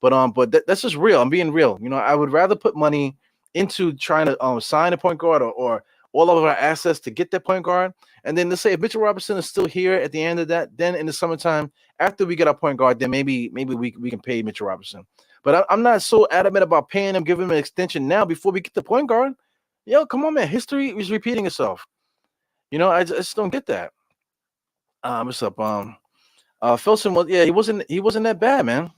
but that's just real. I'm being real. I would rather put money into trying to sign a point guard or all of our assets to get that point guard. And then let's say if Mitchell Robinson is still here at the end of that, then in the summertime, after we get our point guard, then maybe we can pay Mitchell Robinson. But I'm not so adamant about paying him, giving him an extension now before we get the point guard. Come on, man. History is repeating itself. I just don't get that. What's up? Felton he wasn't that bad, man.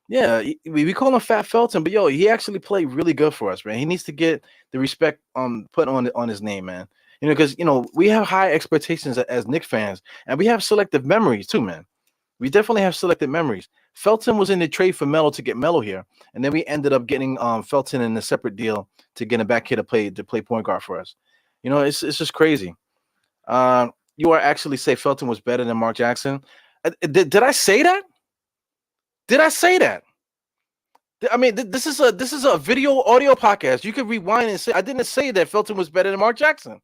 Yeah, we call him Fat Felton, but he actually played really good for us, man. He needs to get the respect put on his name, man. Because we have high expectations as Knicks fans, and we have selective memories too, man. We definitely have selective memories. Felton was in the trade for Melo to get Melo here, and then we ended up getting Felton in a separate deal to get him back here to play point guard for us. It's just crazy. You are actually say Felton was better than Mark Jackson. Did I say that? Did I say that? I mean, this is a video audio podcast. You can rewind and say I didn't say that Felton was better than Mark Jackson.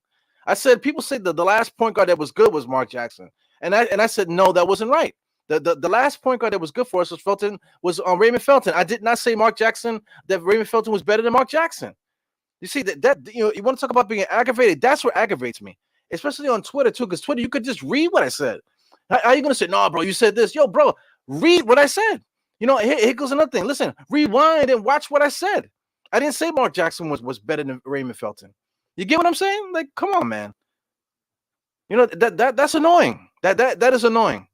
I said people say that the last point guard that was good was Mark Jackson, and I said no, that wasn't right. The last point guard that was good for us was Raymond Felton. I did not say Mark Jackson that Raymond Felton was better than Mark Jackson. You see that you want to talk about being aggravated? That's what aggravates me, especially on Twitter too. Because Twitter, you could just read what I said. How are you gonna say no, bro? You said this, bro. Read what I said. Here goes another thing. Listen, rewind and watch what I said. I didn't say Mark Jackson was better than Raymond Felton. You get what I'm saying? Like, come on, man. That's annoying. That is annoying.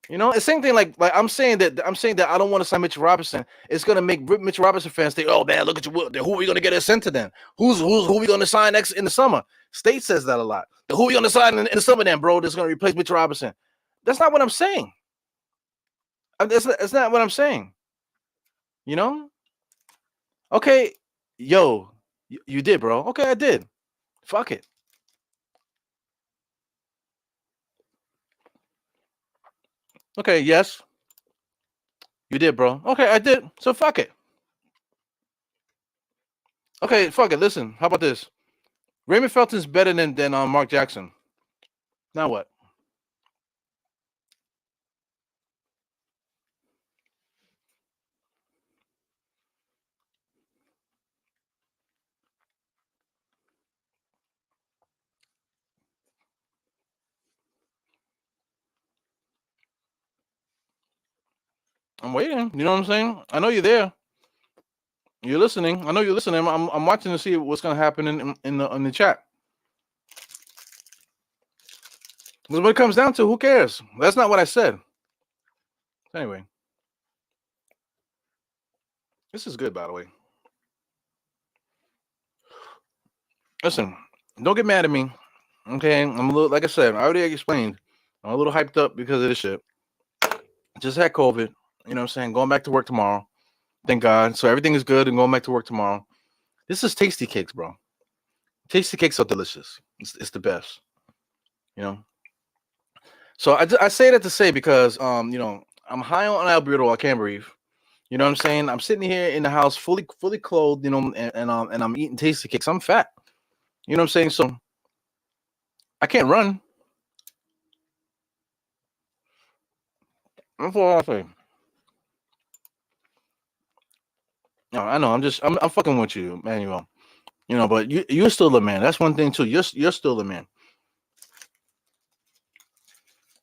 It's same thing. Like I'm saying that I don't want to sign Mitchell Robinson. It's gonna make Mitchell Robinson fans think, oh man, look at you. Who are we gonna get a center then? Who are we gonna sign next in the summer? State says that a lot. Who are we gonna sign in the summer then, bro? That's gonna replace Mitchell Robinson. That's not what I'm saying. That's not what I'm saying. Okay, you did, bro. Okay, I did. Fuck it. Okay, yes. You did, bro. Okay, I did. So fuck it. Okay, fuck it. Listen, how about this? Raymond Felton's better than Mark Jackson. Now what? I'm waiting. You know what I'm saying? I know you're there. You're listening. I know you're listening. I'm watching to see what's gonna happen in the chat. Because when it comes down to, who cares? That's not what I said. Anyway, this is good, by the way. Listen, don't get mad at me. Okay, I'm a little, like I said, I already explained. I'm a little hyped up because of this shit. Just had COVID. You know what I'm saying? Going back to work tomorrow. Thank God. So everything is good and going back to work tomorrow. This is tasty cakes, bro. Tasty cakes are delicious. It's the best. You know. So I say that to say because I'm high on albuterol. I can't breathe. You know what I'm saying? I'm sitting here in the house fully clothed. And I'm eating tasty cakes. I'm fat. You know what I'm saying? So I can't run. That's all I say. No, I know. I'm fucking with you, Manuel. But you're still a man. That's one thing too. You're still a man.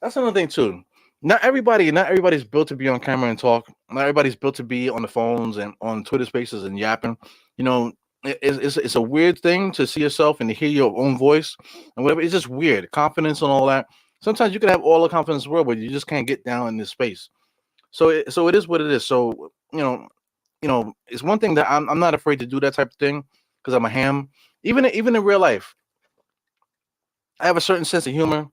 That's another thing too. Not everybody's built to be on camera and talk. Not everybody's built to be on the phones and on Twitter Spaces and yapping. You know, it's a weird thing to see yourself and to hear your own voice and whatever. It's just weird, confidence and all that. Sometimes you can have all the confidence in the world, but you just can't get down in this space. So it is what it is. So it's one thing that I'm not afraid to do that type of thing because I'm a ham. Even in real life, I have a certain sense of humor.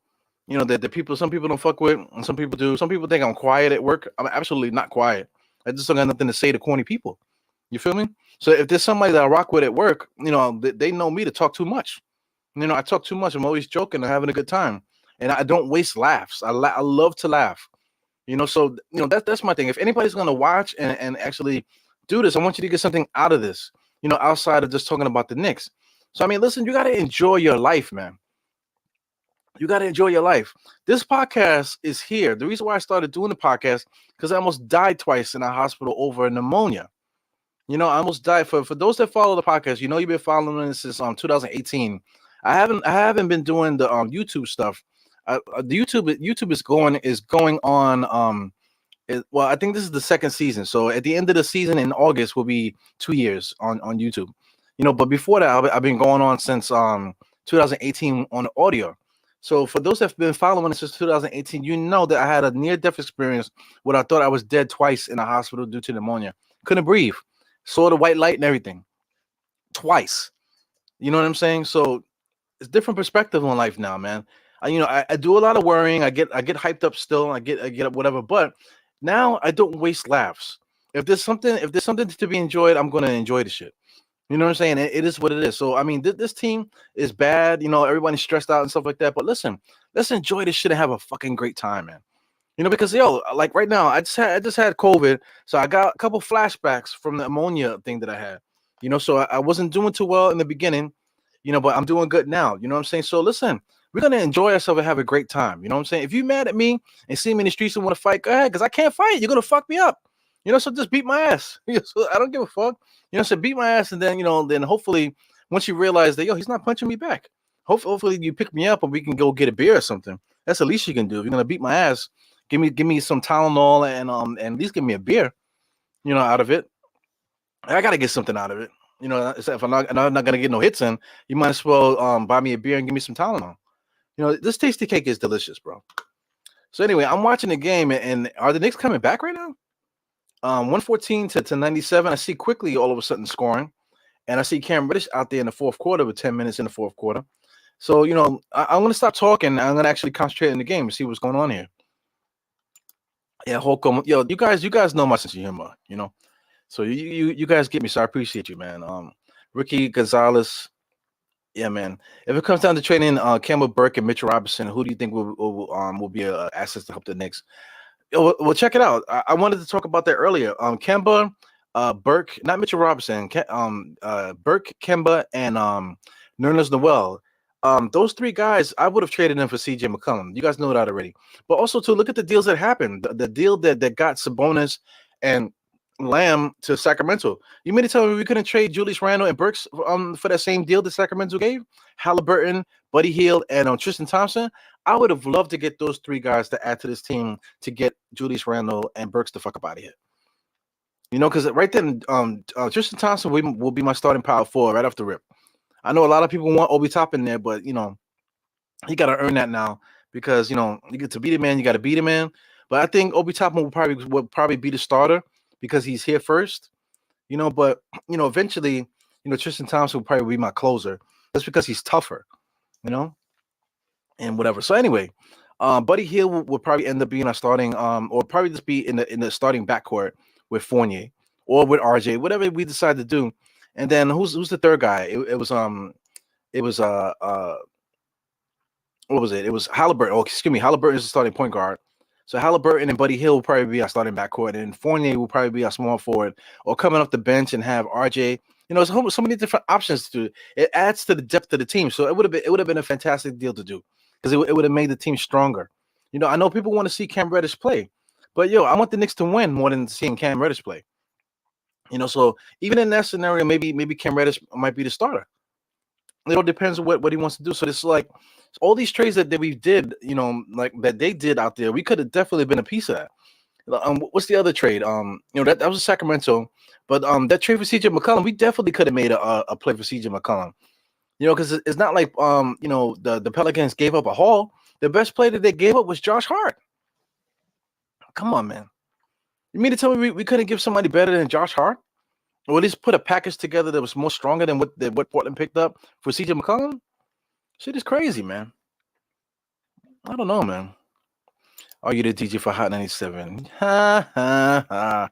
That some people don't fuck with, and some people do. Some people think I'm quiet at work. I'm absolutely not quiet. I just don't got nothing to say to corny people. You feel me? So if there's somebody that I rock with at work, they know me to talk too much. I talk too much. I'm always joking and having a good time, and I don't waste laughs. I love to laugh. So that's my thing. If anybody's gonna watch and actually do this, I want you to get something out of this. Outside of just talking about the Knicks. So I mean, listen, you got to enjoy your life, man. You got to enjoy your life. This podcast is here. The reason why I started doing the podcast because I almost died twice in a hospital over pneumonia. I almost died. For those that follow the podcast, you've been following this since 2018. I haven't been doing the YouTube stuff. The YouTube is going on. Well, I think this is the second season. So at the end of the season in August will be 2 years on YouTube. But before that, I've been going on since 2018 on audio. So for those that have been following since 2018, you know that I had a near-death experience where I thought I was dead twice in a hospital due to pneumonia. Couldn't breathe. Saw the white light and everything. Twice. You know what I'm saying? So it's different perspective on life now, man. I do a lot of worrying. I get hyped up still. I get up whatever. But now I don't waste laughs. If there's something to be enjoyed, I'm gonna enjoy the shit. You know what I'm saying? It is what it is. So I mean, this team is bad. Everybody's stressed out and stuff like that. But listen, let's enjoy this shit and have a fucking great time, man. Because like right now, I just had COVID, so I got a couple flashbacks from the ammonia thing that I had. So I wasn't doing too well in the beginning, but I'm doing good now. You know what I'm saying? So listen, we're gonna enjoy ourselves and have a great time. You know what I'm saying? If you mad at me and see me in the streets and want to fight, go ahead, because I can't fight. You're gonna fuck me up. So just beat my ass. So I don't give a fuck. So beat my ass, and then hopefully once you realize that he's not punching me back. Hopefully you pick me up and we can go get a beer or something. That's the least you can do. If you're gonna beat my ass, give me some Tylenol and at least give me a beer. Out of it. I gotta get something out of it. If I'm not gonna get no hits in, you might as well buy me a beer and give me some Tylenol. This tasty cake is delicious, bro. So anyway, I'm watching the game, and are the Knicks coming back right now? 114 to 97. I see quickly all of a sudden scoring, and I see Cam Reddish out there in the fourth quarter with 10 minutes in the fourth quarter. So I'm gonna stop talking. I'm gonna actually concentrate in the game and see what's going on here. Yeah, Holcomb. You guys know my sense of humor. So you guys get me. So I appreciate you, man. Ricky Gonzalez. Yeah, man. If it comes down to trading Campbell Burke and Mitchell Robinson, who do you think will be an asset to help the Knicks? Well, check it out. I wanted to talk about that earlier. Kemba, Burke, not Mitchell Robinson. Burke, Kemba, and Nerlens Noel. Those three guys, I would have traded them for CJ McCollum. You guys know that already. But also to look at the deals that happened. The deal that got Sabonis and Lamb to Sacramento. You mean to tell me we couldn't trade Julius Randle and Burks for that same deal that Sacramento gave? Halliburton, Buddy Hield, and Tristan Thompson. I would have loved to get those three guys to add to this team to get Julius Randle and Burks the fuck up out of here. Because right then, Tristan Thompson will be my starting power forward right off the rip. I know a lot of people want Obi Toppin there, but he got to earn that now because you get to beat a man, you got to beat a man. But I think Obi Toppin will probably be the starter because he's here first. But eventually, Tristan Thompson will probably be my closer. That's because he's tougher, you know, and whatever. So anyway, Buddy Hield will probably end up being our starting, or probably just be in the starting backcourt with Fournier or with RJ, whatever we decide to do. And then who's the third guy? It was what was it? It was Halliburton. Oh, excuse me, Halliburton is the starting point guard. So Halliburton and Buddy Hield will probably be our starting backcourt, and Fournier will probably be our small forward, or coming off the bench and have RJ. So many different options to do. It adds to the depth of the team. So it would have been a fantastic deal to do because it would have made the team stronger. I know people want to see Cam Reddish play, but I want the Knicks to win more than seeing Cam Reddish play. So even in that scenario, maybe Cam Reddish might be the starter. It all depends on what he wants to do. So it's like all these trades that we did, like that they did out there, we could have definitely been a piece of that. What's the other trade? That was Sacramento, but that trade for CJ McCollum, we definitely could have made a play for CJ McCollum. Because it's not like the Pelicans gave up a haul. The best play that they gave up was Josh Hart. Come on, man. You mean to tell me we couldn't give somebody better than Josh Hart? Or at least put a package together that was more stronger than what Portland picked up for CJ McCollum? Shit is crazy, man. I don't know, man. Are you the DJ for Hot 97? Ha ha ha.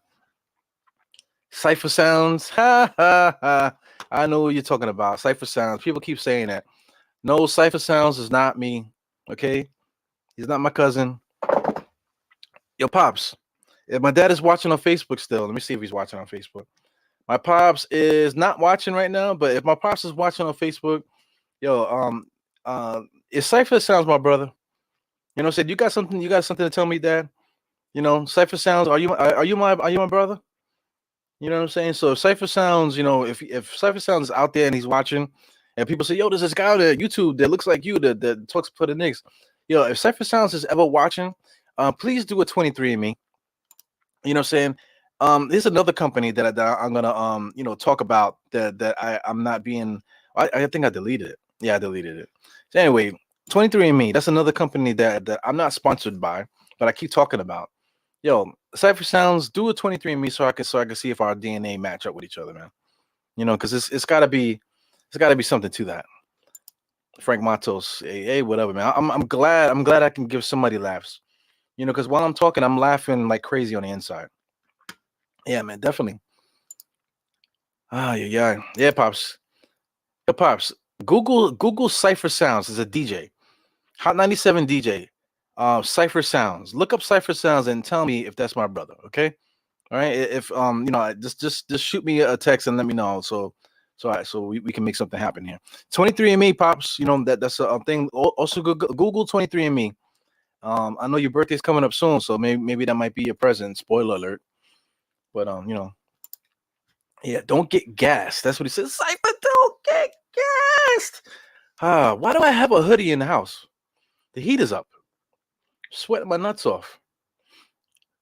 Cypher Sounds. Ha ha ha. I know what you're talking about. Cypher Sounds. People keep saying that. No, Cypher Sounds is not me. Okay? He's not my cousin. Yo, Pops. If my dad is watching on Facebook still, let me see if he's watching on Facebook. My Pops is not watching right now, but if my Pops is watching on Facebook, yo, is Cypher Sounds my brother? Said you got something to tell me, Dad? Cypher Sounds, are you my brother? You know what I'm saying? So if Cypher Sounds, if Cypher Sounds is out there and he's watching, and people say, yo, there's this guy on YouTube that looks like you that talks for the Knicks. If Cypher Sounds is ever watching, please do a 23andMe. You know what I'm saying? There's another company that I'm gonna talk about that I'm not being. I think I deleted it. Yeah, I deleted it. So anyway, 23andMe. That's another company that I'm not sponsored by, but I keep talking about. Yo, Cypher Sounds, do a 23andMe so I can see if our DNA match up with each other, man. Because it's gotta be something to that. Frank Matos, hey, whatever, man. I'm glad I can give somebody laughs. Because while I'm talking, I'm laughing like crazy on the inside. Yeah, man, definitely. Yeah, Pops. Yeah, Pops. Google Cypher Sounds as a DJ. Hot 97 DJ. Cypher Sounds. Look up Cypher Sounds and tell me if that's my brother, okay? All right. If just shoot me a text and let me know. So we can make something happen here. 23andMe, Pops. That's a thing. Also Google 23andMe. I know your birthday's coming up soon, so maybe that might be your present. Spoiler alert. But yeah, don't get gassed. That's what he says. Cypher, don't get gassed. Why do I have a hoodie in the house? The heat is up. Sweating my nuts off.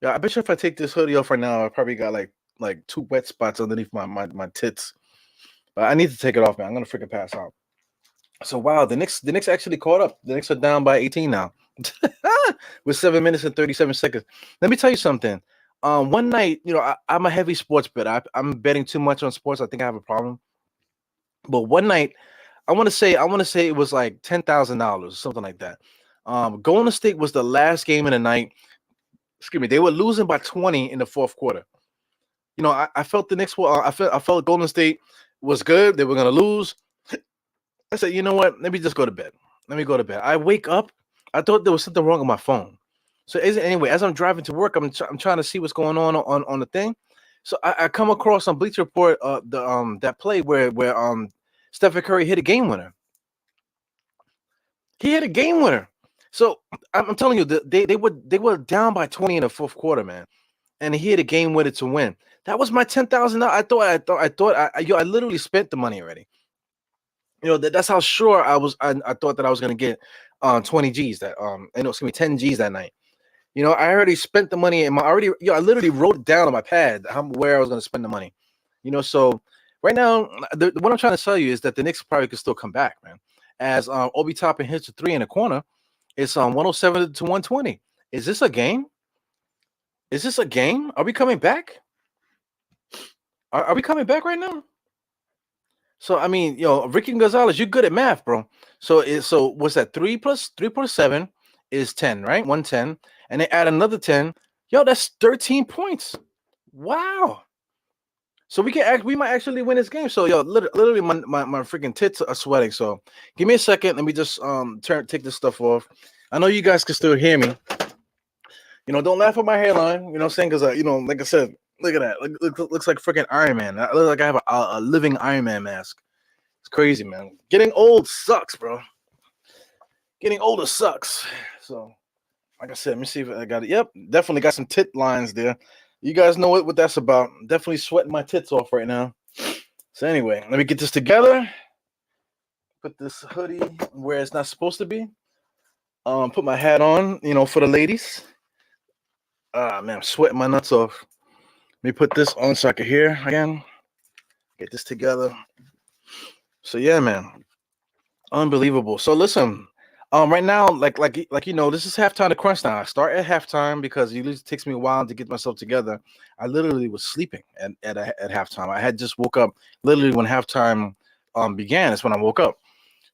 Yeah, I bet you if I take this hoodie off right now, I probably got like 2 wet spots underneath my tits. But I need to take it off, man. I'm gonna freaking pass out. So wow, the Knicks actually caught up. The Knicks are down by 18 now. With 7 minutes and 37 seconds. Let me tell you something. One night, I'm a heavy sports bet. I'm betting too much on sports. I think I have a problem. But one night, I want to say it was like $10,000, something like that. Golden State was the last game of the night. Excuse me, they were losing by 20 in the fourth quarter. I felt the Knicks were. I felt Golden State was good. They were gonna lose. I said, you know what? Let me just go to bed. Let me go to bed. I wake up. I thought there was something wrong with my phone. So anyway, as I'm driving to work, I'm trying to see what's going on the thing. So I come across on Bleacher Report that play where Stephen Curry hit a game winner. He hit a game winner. So I'm telling you, they were down by 20 in the fourth quarter, man, and he hit a game winner to win. That was my $10,000. I literally spent the money already. That's how sure I was. I thought that I was gonna get 20 G's that it's gonna be 10 G's that night. I already spent the money and I literally wrote it down on my pad where I was gonna spend the money. So right now, what I'm trying to tell you is that the Knicks probably could still come back, man. As Obi Toppin hits a 3 in the corner, It's on 107 to 120. Is this a game? Is this a game? Are we coming back? Are we coming back right now? So I mean, Ricky Gonzalez, you're good at math, bro. So what's that? 3 plus 7 is 10, right? 110, and they add another 10. Yo, that's 13 points. Wow. So we might actually win this game. So literally my freaking tits are sweating. So give me a second. Let me just take this stuff off. I know you guys can still hear me. Don't laugh at my hairline. You know what I'm saying? Because like I said, look at that. Looks like freaking Iron Man. I look like I have a living Iron Man mask. It's crazy, man. Getting old sucks, bro. Getting older sucks. So, like I said, let me see if I got it. Yep, definitely got some tit lines there. You guys know what that's about. I'm definitely sweating my tits off right now. So anyway, let me get this together. Put this hoodie where it's not supposed to be. Put my hat on, for the ladies. Man, I'm sweating my nuts off. Let me put this on so I can hear again. Get this together. So yeah, man. Unbelievable. So listen, right now, like this is halftime to Crunchtime. I start at halftime because it usually takes me a while to get myself together. I literally was sleeping at halftime. I had just woke up literally when halftime began. That's when I woke up.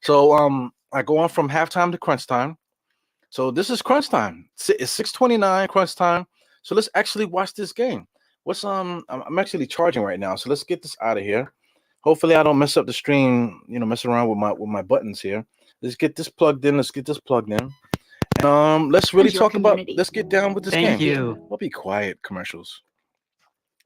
So I go on from halftime to Crunchtime. So this is Crunchtime. It's 6:29 Crunchtime. So let's actually watch this game. I'm actually charging right now. So let's get this out of here. Hopefully I don't mess up the stream, mess around with my buttons here. Let's get this plugged in. And let's really talk about, let's get down with this game. Thank you. I'll be quiet, commercials.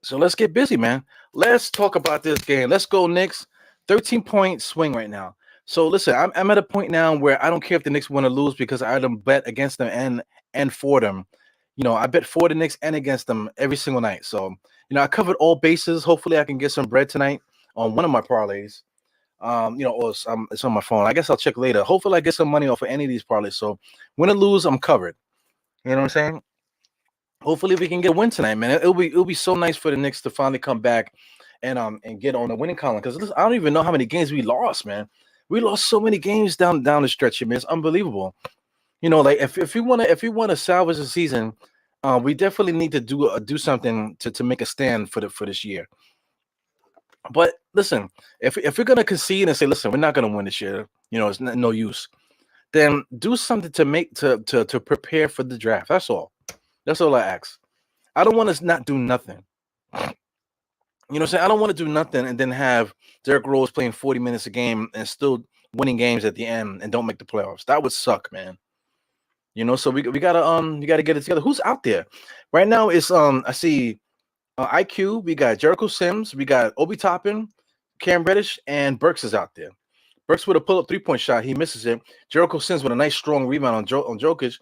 So let's get busy, man. Let's talk about this game. Let's go, Knicks. 13-point swing right now. So listen, I'm at a point now where I don't care if the Knicks win or lose because I don't bet against them and for them. I bet for the Knicks and against them every single night. So, I covered all bases. Hopefully I can get some bread tonight on one of my parlays. Or it's on my phone. I guess I'll check later. Hopefully I get some money off of any of these parlays. So win or lose, I'm covered. You know what I'm saying? Hopefully we can get a win tonight, man. It'll be so nice for the Knicks to finally come back and get on the winning column. Because I don't even know how many games we lost, man. We lost so many games down the stretch here, man. It's unbelievable. Like if we want to salvage the season, we definitely need to do something to make a stand for this year. But listen, if we're gonna concede and say, listen, we're not gonna win this year, it's no use. Then do something to prepare for the draft. That's all. That's all I ask. I don't want to not do nothing. You know what I'm saying? I don't want to do nothing and then have Derrick Rose playing 40 minutes a game and still winning games at the end and don't make the playoffs. That would suck, man. So we gotta get it together. Who's out there right now? Is I see IQ. We got Jericho Sims. We got Obi Toppin, Cam Reddish, and Burks is out there. Burks with a pull-up 3-point shot. He misses it. Jericho Sims with a nice strong rebound on Jokic.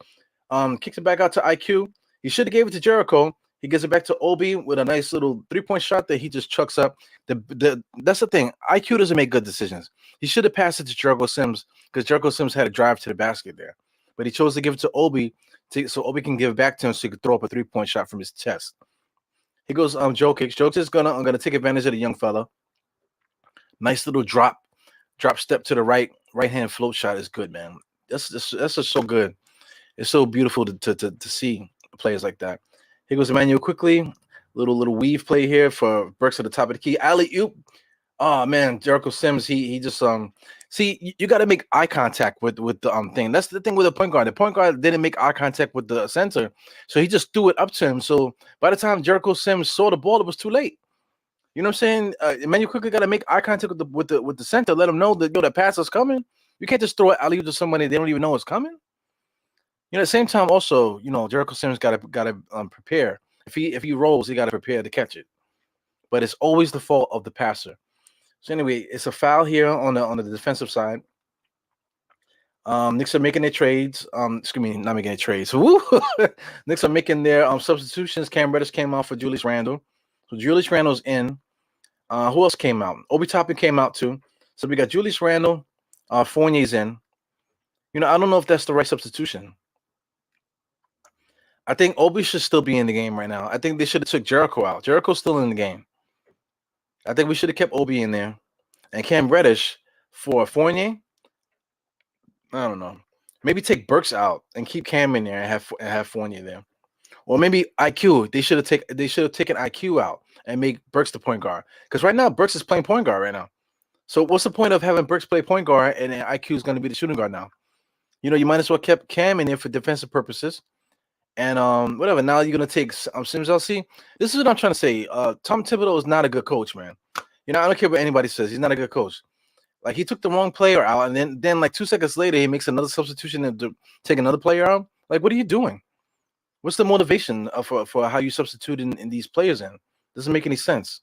Kicks it back out to IQ. He should have gave it to Jericho. He gives it back to Obi with a nice little 3-point shot that he just chucks up. That's the thing. IQ doesn't make good decisions. He should have passed it to Jericho Sims because Jericho Sims had a drive to the basket there. But he chose to give it to Obi so Obi can give it back to him so he could throw up a 3-point shot from his chest. He goes, Jokic. Jokic is gonna take advantage of the young fella. Nice little drop step to the right hand float shot is good, man. That's just so good. It's so beautiful to see players like that. Here goes Emmanuel quickly. Little weave play here for Burks at the top of the key. Alley-oop. Oh man, Jericho Sims. He just see, you got to make eye contact with the thing. That's the thing with the point guard. The point guard didn't make eye contact with the center, so he just threw it up to him. So by the time Jericho Sims saw the ball, it was too late. You know what I'm saying? Man, you quickly got to make eye contact with the center. Let them know that that pass is coming. You can't just throw it alley to somebody they don't even know it's coming. At the same time, also, Jericho Sims got to prepare. If he rolls, he got to prepare to catch it. But it's always the fault of the passer. So anyway, it's a foul here on the defensive side. Knicks are making their trades. Excuse me, not making their trades. Woo! Knicks are making their substitutions. Cam Reddish came out for Julius Randle. So Julius Randle's in. Who else came out? Obi Toppin came out too. So we got Julius Randle. Fournier's in. I don't know if that's the right substitution. I think Obi should still be in the game right now. I think they should have took Jericho out. Jericho's still in the game. I think we should have kept Obi in there and Cam Reddish for Fournier. I don't know. Maybe take Burks out and keep Cam in there and have Fournier there. Or maybe IQ. They should have taken IQ out and make Burks the point guard. Because right now Burks is playing point guard right now. So what's the point of having Burks play point guard and then IQ is going to be the shooting guard now? You might as well kept Cam in there for defensive purposes. And whatever. Now you're gonna take Sims LC. This is what I'm trying to say. Tom Thibodeau is not a good coach, man. I don't care what anybody says. He's not a good coach. Like he took the wrong player out, and then like 2 seconds later, he makes another substitution to take another player out. Like, what are you doing? What's the motivation for how you substitute in these players in? Doesn't make any sense.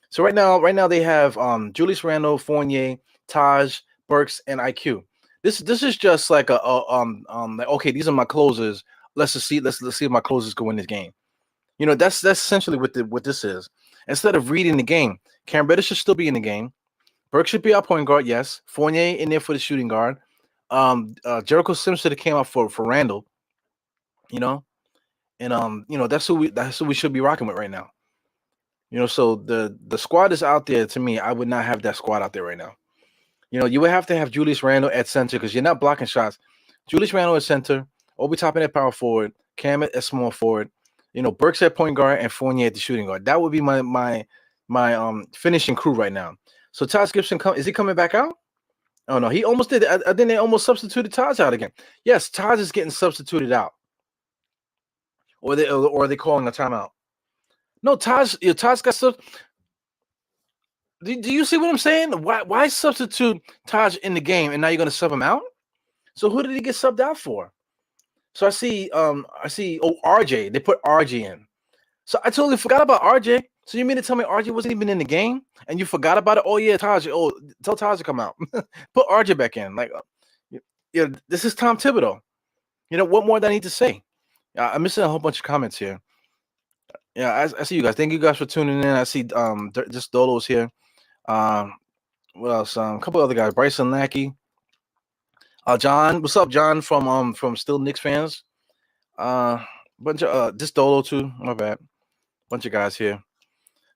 So right now they have Julius Randle, Fournier, Taj, Burks, and IQ. This is just like like, okay, these are my closers. Let's see if my closers can win this game. That's essentially what this is. Instead of reading the game, Cam Reddish should still be in the game. Burke should be our point guard, yes. Fournier in there for the shooting guard. Jericho Sims should have came out for Randall. And that's who we should be rocking with right now. So the squad is out there. To me, I would not have that squad out there right now. You would have to have Julius Randle at center because you're not blocking shots. Julius Randle at center, Obi Toppin at power forward, Cam at small forward. Burks at point guard and Fournier at the shooting guard. That would be my finishing crew right now. So Taj Gibson is he coming back out? Oh no, he almost did. I think they almost substituted Taj out again. Yes, Taj is getting substituted out. Or are they calling a timeout? No, Taj got sub. Do you see what I'm saying? Why substitute Taj in the game and now you're gonna sub him out? So who did he get subbed out for? So I see RJ. They put RJ in. So I totally forgot about RJ. So you mean to tell me RJ wasn't even in the game and you forgot about it? Oh yeah, Taj. Oh, tell Taj to come out. Put RJ back in. Like, this is Tom Thibodeau. What more do I need to say? I'm missing a whole bunch of comments here. Yeah, I see you guys. Thank you guys for tuning in. I see just Dolo's here. What else? A couple other guys. Bryson Lackey. John, what's up, John from Still Knicks fans? Bunch of this Dolo too. My bad. Bunch of guys here.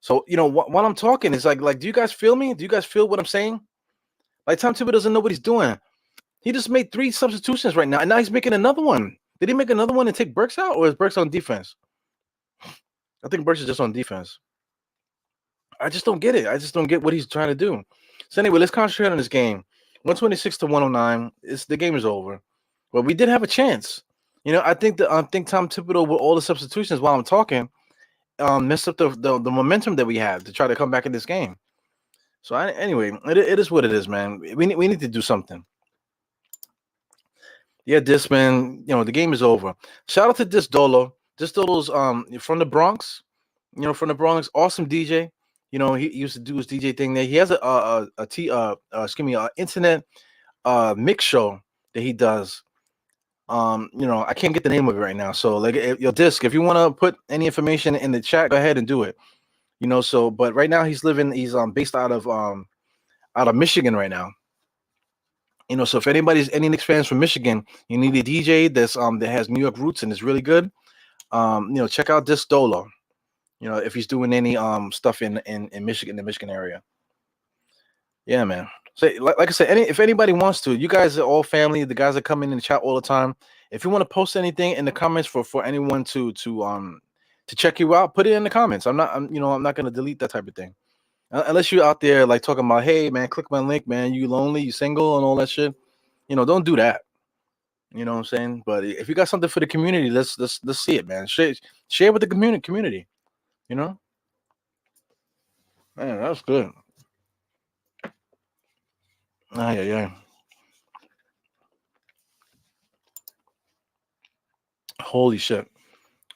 So while I'm talking, it's like do you guys feel me? Do you guys feel what I'm saying? Like Tom Thibodeau doesn't know what he's doing. He just made 3 substitutions right now, and now he's making another one. Did he make another one and take Burks out, or is Burks on defense? I think Burks is just on defense. I just don't get it. I just don't get what he's trying to do. So anyway, let's concentrate on this game. 126 to 109. The game is over. But we did have a chance. I think Tom Thibodeau with all the substitutions while I'm talking messed up the momentum that we had to try to come back in this game. So anyway, it is what it is, man. We need to do something. Yeah, this man, the game is over. Shout out to this Dolo. This Dolo's from the Bronx. From the Bronx, awesome DJ. He used to do his DJ thing there. He has a internet mix show that he does. I can't get the name of it right now. So like your disc, if you want to put any information in the chat, go ahead and do it. But right now he's based out of Michigan right now. So if any Knicks fans from Michigan, you need a DJ that has New York roots and is really good. Check out this Dolo. If he's doing any stuff in Michigan, the Michigan area. Yeah, man. So like I said, if anybody wants to, you guys are all family. The guys that come in the chat all the time. If you want to post anything in the comments for anyone to check you out, put it in the comments. I'm not going to delete that type of thing. Unless you're out there like talking about, hey man, click my link, man. You lonely, you single, and all that shit. Don't do that. You know what I'm saying? But if you got something for the community, let's see it, man. Share with the community. Man, that's good. Yeah. Holy shit.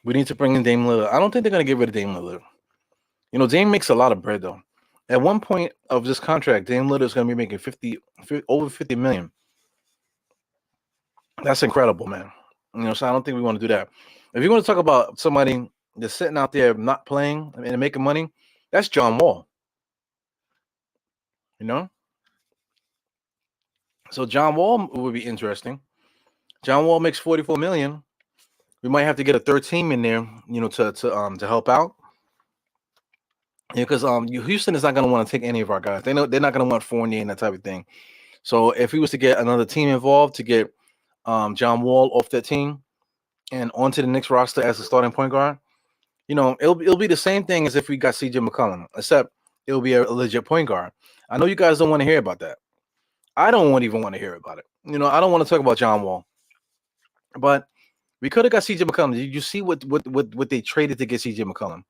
We need to bring in Dame Lillard. I don't think they're gonna get rid of Dame Lillard. Dame makes a lot of bread though. At one point of this contract, Dame Lillard is gonna be making over 50 million. That's incredible, man. So I don't think we want to do that. If you want to talk about somebody that's sitting out there not playing and making money, that's John Wall. So John Wall would be interesting. John Wall makes 44 million. We might have to get a third team in there, to help out. Because Houston is not going to want to take any of our guys. They know they're not going to want Fournier and that type of thing. So if we was to get another team involved to get John Wall off that team and onto the Knicks roster as a starting point guard, it'll be the same thing as if we got CJ McCollum, except it'll be a legit point guard. I know you guys don't want to hear about that. I don't even want to hear about it. I don't want to talk about John Wall, but we could have got CJ McCollum. Did you see what they traded to get CJ McCollum?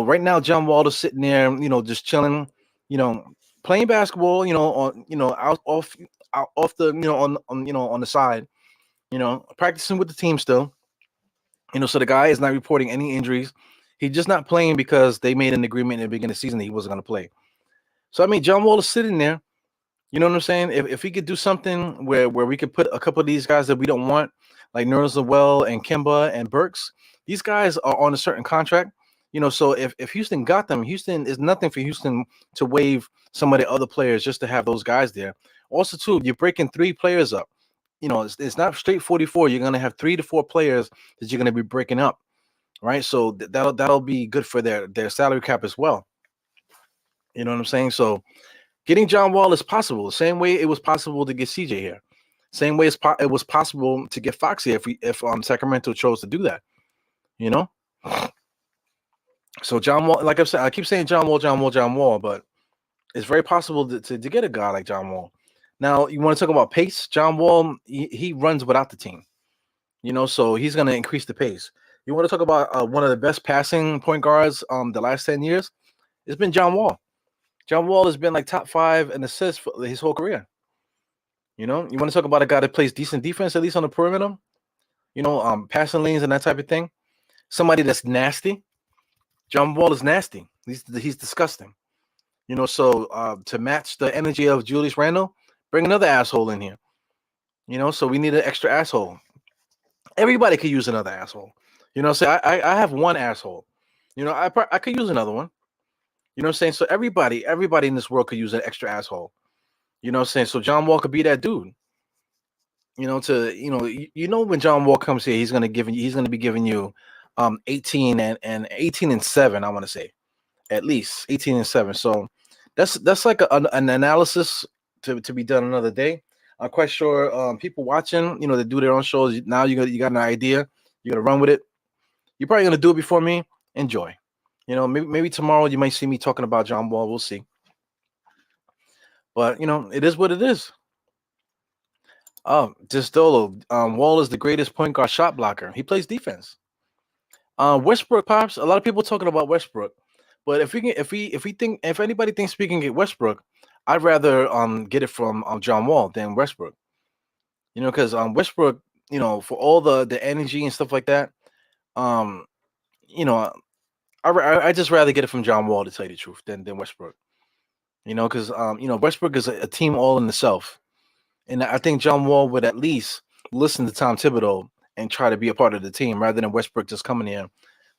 Right now John Wall is sitting there, just chilling, playing basketball, on out off the on the side, practicing with the team still. So the guy is not reporting any injuries. He's just not playing because they made an agreement in the beginning of the season that he wasn't going to play. So I mean, John Wall is sitting there. You know what I'm saying? If we could do something where we could put a couple of these guys that we don't want, like Nerlens Noel and Kemba and Burks, these guys are on a certain contract. So if Houston got them, Houston is nothing for Houston to waive some of the other players just to have those guys there. Also, too, you're breaking 3 players up. It's not straight 44. You're going to have 3 to 4 players that you're going to be breaking up, right? So that'll be good for their salary cap as well. You know what I'm saying? So getting John Wall is possible. The same way it was possible to get CJ here. Same way it was possible to get Fox here if Sacramento chose to do that. So John Wall, like I said, I keep saying John Wall, but it's very possible to get a guy like John Wall. Now, you want to talk about pace? John Wall, he runs without the team. So he's going to increase the pace. You want to talk about one of the best passing point guards the last 10 years? It's been John Wall. John Wall has been like top 5 in assists for his whole career. You want to talk about a guy that plays decent defense, at least on the perimeter? Passing lanes and that type of thing. Somebody that's nasty. John Wall is nasty. He's disgusting. So to match the energy of Julius Randle, bring another asshole in here. So we need an extra asshole. Everybody could use another asshole. So I have one asshole. I could use another one. You know what I'm saying? So everybody in this world could use an extra asshole. You know what I'm saying? So John Wall could be that dude. When John Wall comes here, he's gonna be giving you 18 and 7, I want to say. At least 18 and 7. So that's like an analysis to be done another day. I'm quite sure people watching, they do their own shows. Now you got an idea. You're gonna run with it. You're probably gonna do it before me. Enjoy. Maybe tomorrow you might see me talking about John Wall. We'll see. But it is what it is. Distolo, Wall is the greatest point guard shot blocker. He plays defense. Westbrook, pops. A lot of people talking about Westbrook, but if anybody thinks we can get Westbrook, I'd rather get it from John Wall than Westbrook. Because Westbrook, for all the energy and stuff like that, I just rather get it from John Wall, to tell you the truth, than Westbrook. Because Westbrook is a team all in itself, and I think John Wall would at least listen to Tom Thibodeau and try to be a part of the team rather than Westbrook just coming in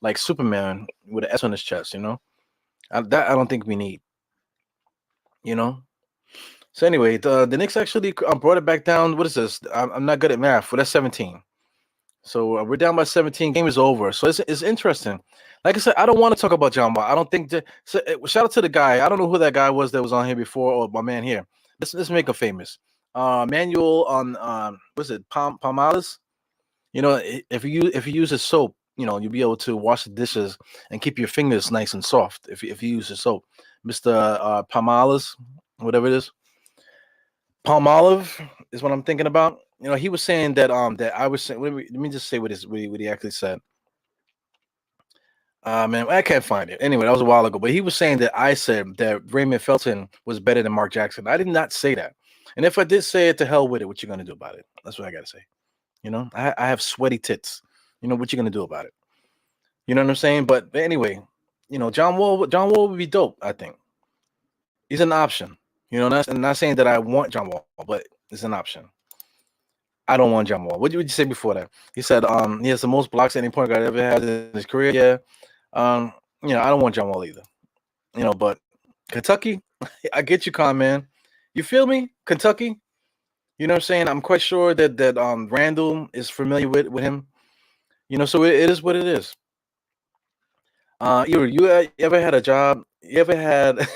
like Superman with an S on his chest. That I don't think we need. So anyway, the Knicks actually brought it back down. What is this? I'm not good at math. Well, that's 17. So we're down by 17. Game is over. So it's interesting. Like I said, I don't want to talk about John Wall. I don't think shout out to the guy. I don't know who that guy was that was on here before, or my man here. Let's make him famous. Manual on what's it? Palmalis. If you use a soap, you'll be able to wash the dishes and keep your fingers nice and soft. If you use the soap, Mr. Palmalis, whatever it is. Palmolive is what I'm thinking about. He was saying that that I was saying. Let me just say what he actually said. Man, I can't find it. Anyway, that was a while ago. But he was saying that I said that Raymond Felton was better than Mark Jackson. I did not say that. And if I did say it, to hell with it. What you gonna do about it? That's what I gotta say. I have sweaty tits. What you gonna do about it? You know what I'm saying? But anyway, John Wall would be dope. I think he's an option. I'm not saying that I want John Wall, but it's an option. I don't want John Wall. What did you say before that? He said he has the most blocks any point guard ever had in his career. Yeah. I don't want John Wall either. But Kentucky, I get you, Con, man. You feel me? Kentucky? You know what I'm saying? I'm quite sure that Randall is familiar with him. So it is what it is. You ever had a job? You ever had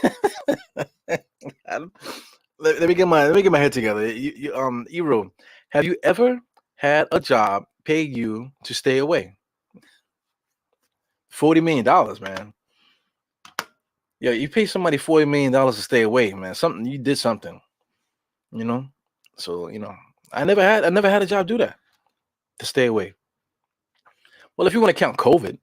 let me get my head together. Ebro, Have you ever had a job pay you to stay away? $40 million, man. Yeah, you pay somebody $40 million to stay away, man. Something you did something, you know. So I never had a job do that to stay away. Well, if you want to count COVID,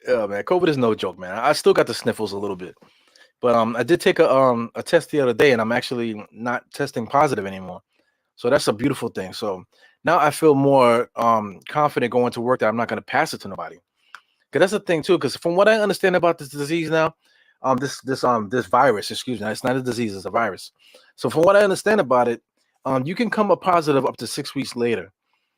yeah, man, COVID is no joke, man. I still got the sniffles a little bit, but I did take a test the other day, and I'm actually not testing positive anymore. So that's a beautiful thing. So now I feel more confident going to work that I'm not going to pass it to nobody. Because that's the thing too. Because from what I understand about this disease now, this virus, excuse me, it's not a disease, it's a virus. So from what I understand about it, you can come up positive up to 6 weeks later.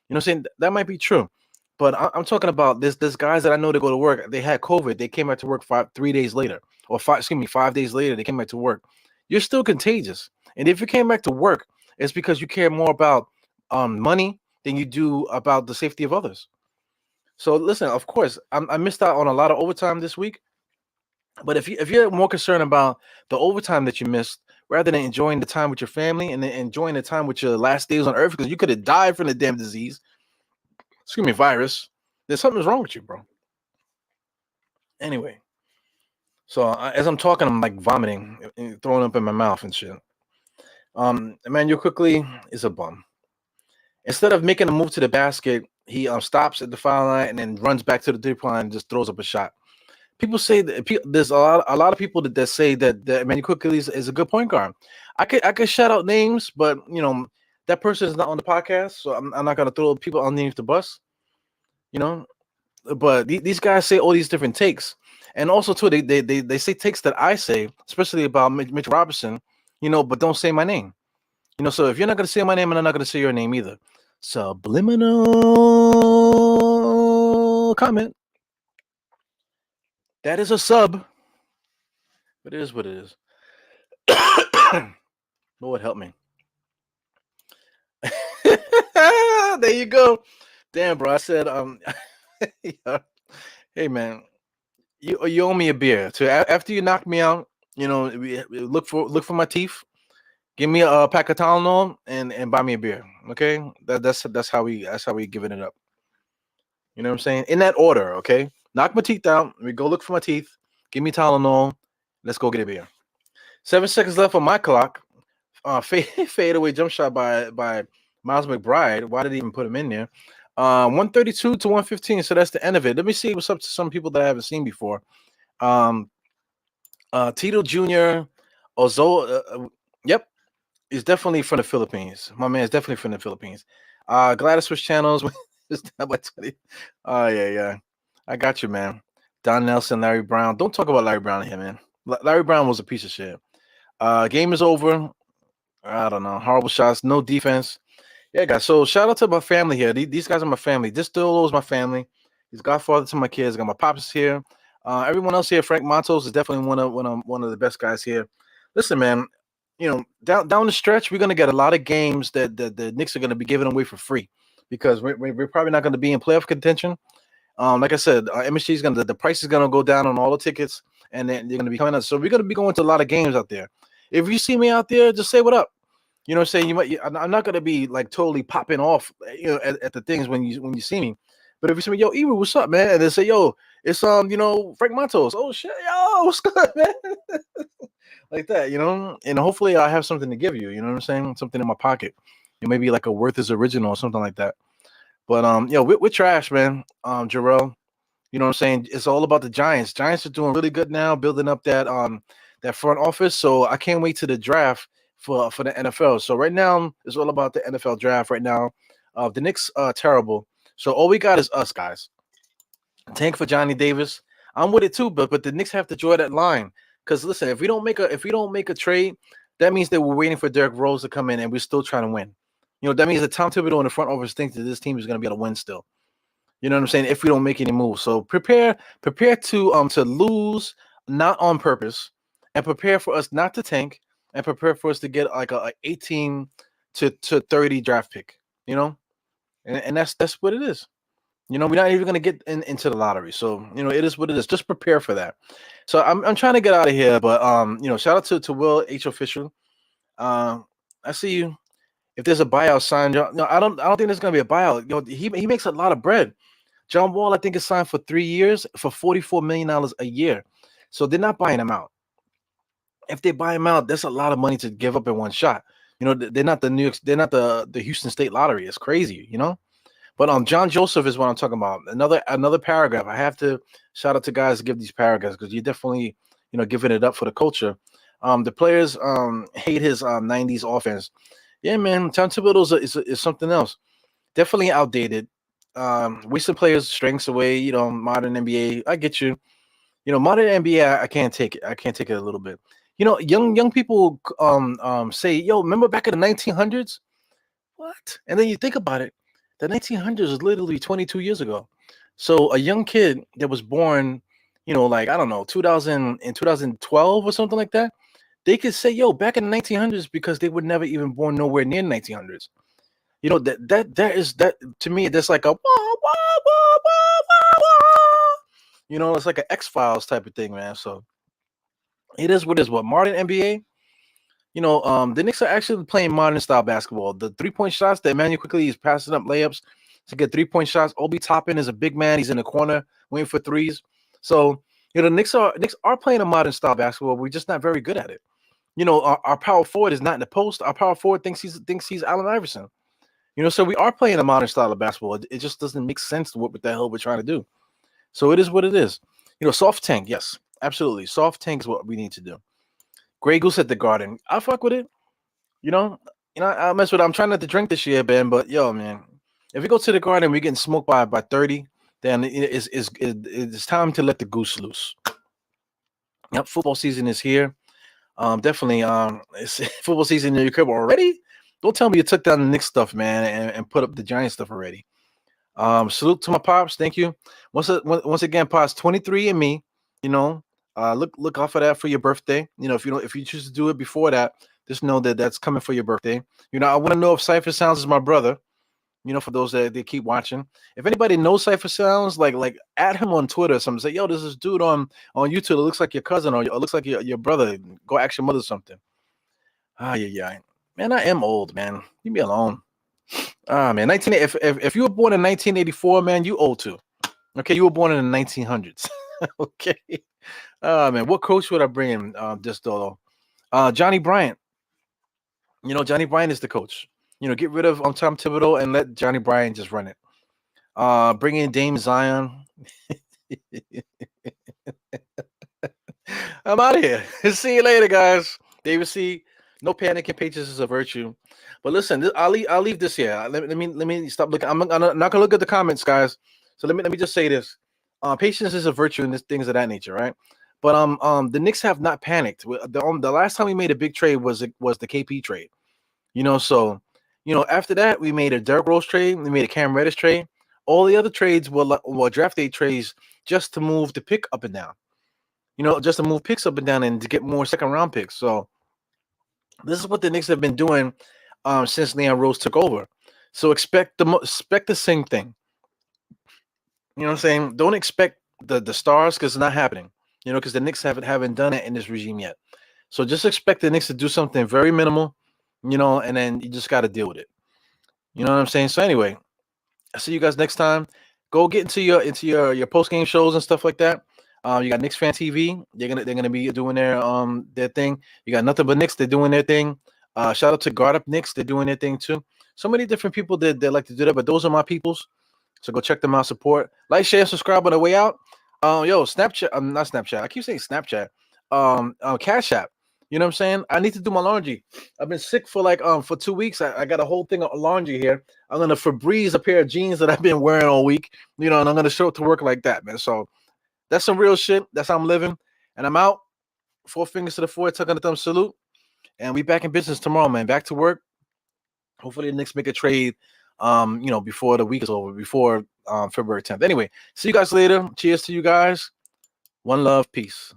You know what I'm saying? That might be true. But I'm talking about this guys that I know that go to work, they had COVID, they came back to work 3 days later, or 5 days later, they came back to work. You're still contagious. And if you came back to work, it's because you care more about money than you do about the safety of others. So listen, of course, I missed out on a lot of overtime this week. But if you're more concerned about the overtime that you missed rather than enjoying the time with your family and then enjoying the time with your last days on earth, because you could have died from the damn disease, excuse me, virus, then something's wrong with you, bro. Anyway, so as I'm talking, I'm like vomiting, throwing up in my mouth and shit. Emmanuel quickly is a bum. Instead of making a move to the basket, he stops at the foul line and then runs back to the three-point line and just throws up a shot. People say that there's a lot of people that say that Emmanuel quickly is a good point guard. I could shout out names, but that person is not on the podcast, so I'm not gonna throw people underneath the bus. But these guys say all these different takes, and also too they say takes that I say, especially about Mitch Robinson, but don't say my name. So if you're not gonna say my name, and I'm not gonna say your name either. Subliminal comment. That is a sub, but it is what it is. Lord help me. There you go. Damn, bro. I said, hey man, you owe me a beer. So after you knock me out, look for my teeth. Give me a pack of Tylenol and buy me a beer. Okay, that's how we giving it up. You know what I'm saying? In that order. Okay, knock my teeth out. We go look for my teeth. Give me Tylenol. Let's go get a beer. 7 seconds left on my clock. Fade away jump shot by Miles McBride. Why did he even put him in there? 132 to 115. So that's the end of it. Let me see what's up to some people that I haven't seen before. Tito Jr. Ozo. Yep, he's definitely from the Philippines. My man is definitely from the Philippines. Gladys switch channels. Oh yeah. I got you, man. Don Nelson, Larry Brown. Don't talk about Larry Brown here, man. Larry Brown was a piece of shit. Game is over. I don't know. Horrible shots. No defense. Yeah, guys. So shout out to my family here. These guys are my family. This still is my family. He's godfather to my kids. I got my pops here. Everyone else here. Frank Matos is definitely one of the best guys here. Listen, man. Down the stretch, we're gonna get a lot of games that the Knicks are gonna be giving away for free because we're probably not gonna be in playoff contention. Like I said, MSG is the price is gonna go down on all the tickets, and then they're gonna be coming out. So we're gonna be going to a lot of games out there. If you see me out there, just say what up. You know what I'm saying? I'm not gonna be like totally popping off, at the things when you see me. But if you say, yo, Ewa, what's up, man? And they say, yo, it's Frank Matos. Oh shit, yo, what's good, man? Like that, and hopefully I have something to give you. You know what I'm saying? Something in my pocket. Maybe like a Worth is original or something like that. But we're trash, man. Jarrell. You know what I'm saying? It's all about the Giants. Giants are doing really good now, building up that front office. So I can't wait to the draft for the NFL. So right now it's all about the NFL draft right now. The Knicks are terrible. So all we got is us, guys. Tank for Johnny Davis. I'm with it too, but the Knicks have to draw that line. Because listen, if we don't make a trade, that means that we're waiting for Derrick Rose to come in and we're still trying to win. That means that Tom Thibodeau in the front office thinks that this team is going to be able to win still. You know what I'm saying? If we don't make any moves, so prepare to lose, not on purpose, and prepare for us not to tank, and prepare for us to get like a 18 to 30 draft pick. And that's what it is. We're not even going to get into the lottery, so it is what it is. Just prepare for that. So I'm trying to get out of here, but shout out to Will H Official. I see you. If there's a buyout signed, no, I don't think there's gonna be a buyout. He makes a lot of bread. John Wall, I think, is signed for 3 years for $44 million a year. So they're not buying him out. If they buy him out, that's a lot of money to give up in one shot. They're not the they're not the Houston State Lottery. It's crazy. But John Joseph is what I'm talking about. Another paragraph. I have to shout out to guys to give these paragraphs because you're definitely giving it up for the culture. The players hate his 90s offense. Yeah, man. Tom Thibodeau is something else. Definitely outdated. Wasting players' strengths away. Modern NBA. I get you. Modern NBA. I can't take it. I can't take it a little bit. Young people say, "Yo, remember back in the 1900s?" What? And then you think about it. The 1900s is literally 22 years ago. So a young kid that was born, like I don't know, 2000 in 2012 or something like that, they could say, "Yo, back in the 1900s," because they were never even born nowhere near the 1900s. That to me, that's like a wah, wah, wah, wah, wah, wah. It's like an X-Files type of thing, man. So it is what it is. What modern NBA? The Knicks are actually playing modern style basketball. The 3-point shots that Emmanuel quickly is passing up layups to get 3-point shots. Obi Toppin is a big man. He's in the corner waiting for threes. So the Knicks are playing a modern style basketball. We're just not very good at it. Our power forward is not in the post. Our power forward thinks he's Allen Iverson. So we are playing a modern style of basketball. It just doesn't make sense to what the hell we're trying to do. So it is what it is. Soft tank, yes, absolutely. Soft tank is what we need to do. Grey Goose at the Garden. I fuck with it. I mess with it. I'm trying not to drink this year, Ben, but yo, man, if we go to the Garden, we're getting smoked by 30, then it's time to let the goose loose. Yep, football season is here. Definitely. It's football season in your crib already. Don't tell me you took down the Knicks stuff, man, and put up the Giants stuff already. Salute to my pops. Thank you. Once again, pops 23 and me. Look out for that for your birthday. If you choose to do it before that, just know that that's coming for your birthday. I want to know if Cypher Sounds is my brother. For those that they keep watching. If anybody knows Cypher Sounds, like add him on Twitter. Some say, yo, there's this dude on YouTube. It looks like your cousin or it looks like your brother. Go ask your mother something. Yeah. Man, I am old, man. Leave me alone. Man, if you were born in 1984, man, you old too. Okay, you were born in the 1900s. Okay. Man, what coach would I bring in this though? Johnny Bryant. Johnny Bryant is the coach. Get rid of Tom Thibodeau and let Johnny Bryant just run it. Bring in Dame Zion. I'm out of here. See you later, guys. David C. No panic and patience is a virtue. But listen, I'll leave this here. Let me stop looking. I'm not gonna look at the comments, guys. So let me just say this. Patience is a virtue and things of that nature, right? But the Knicks have not panicked. The last time we made a big trade was the KP trade. So after that we made a Derrick Rose trade, we made a Cam Reddish trade. All the other trades were draft day trades just to move the pick up and down. Just to move picks up and down and to get more second round picks. So this is what the Knicks have been doing since Leon Rose took over. So expect the same thing. You know what I'm saying? Don't expect the stars because it's not happening. Because the Knicks haven't done it in this regime yet. So just expect the Knicks to do something very minimal, and then you just got to deal with it. You know what I'm saying? So anyway, I'll see you guys next time. Go get into your post game shows and stuff like that. You got Knicks Fan TV. They're gonna be doing their thing. You got Nothing But Knicks. They're doing their thing. Shout out to Guard Up Knicks. They're doing their thing too. So many different people that like to do that, but those are my peoples. So go check them out. Support, like, share, subscribe on the way out. Snapchat. Not Snapchat. I keep saying Snapchat. Cash App. You know what I'm saying? I need to do my laundry. I've been sick for 2 weeks. I got a whole thing of laundry here. I'm gonna Febreze a pair of jeans that I've been wearing all week. And I'm gonna show up to work like that, man. So that's some real shit. That's how I'm living. And I'm out. 4 fingers to the forehead, tucking the thumb salute. And we back in business tomorrow, man. Back to work. Hopefully the Knicks make a trade before the week is over, before February 10th. Anyway, see you guys later. Cheers to you guys. One love. Peace.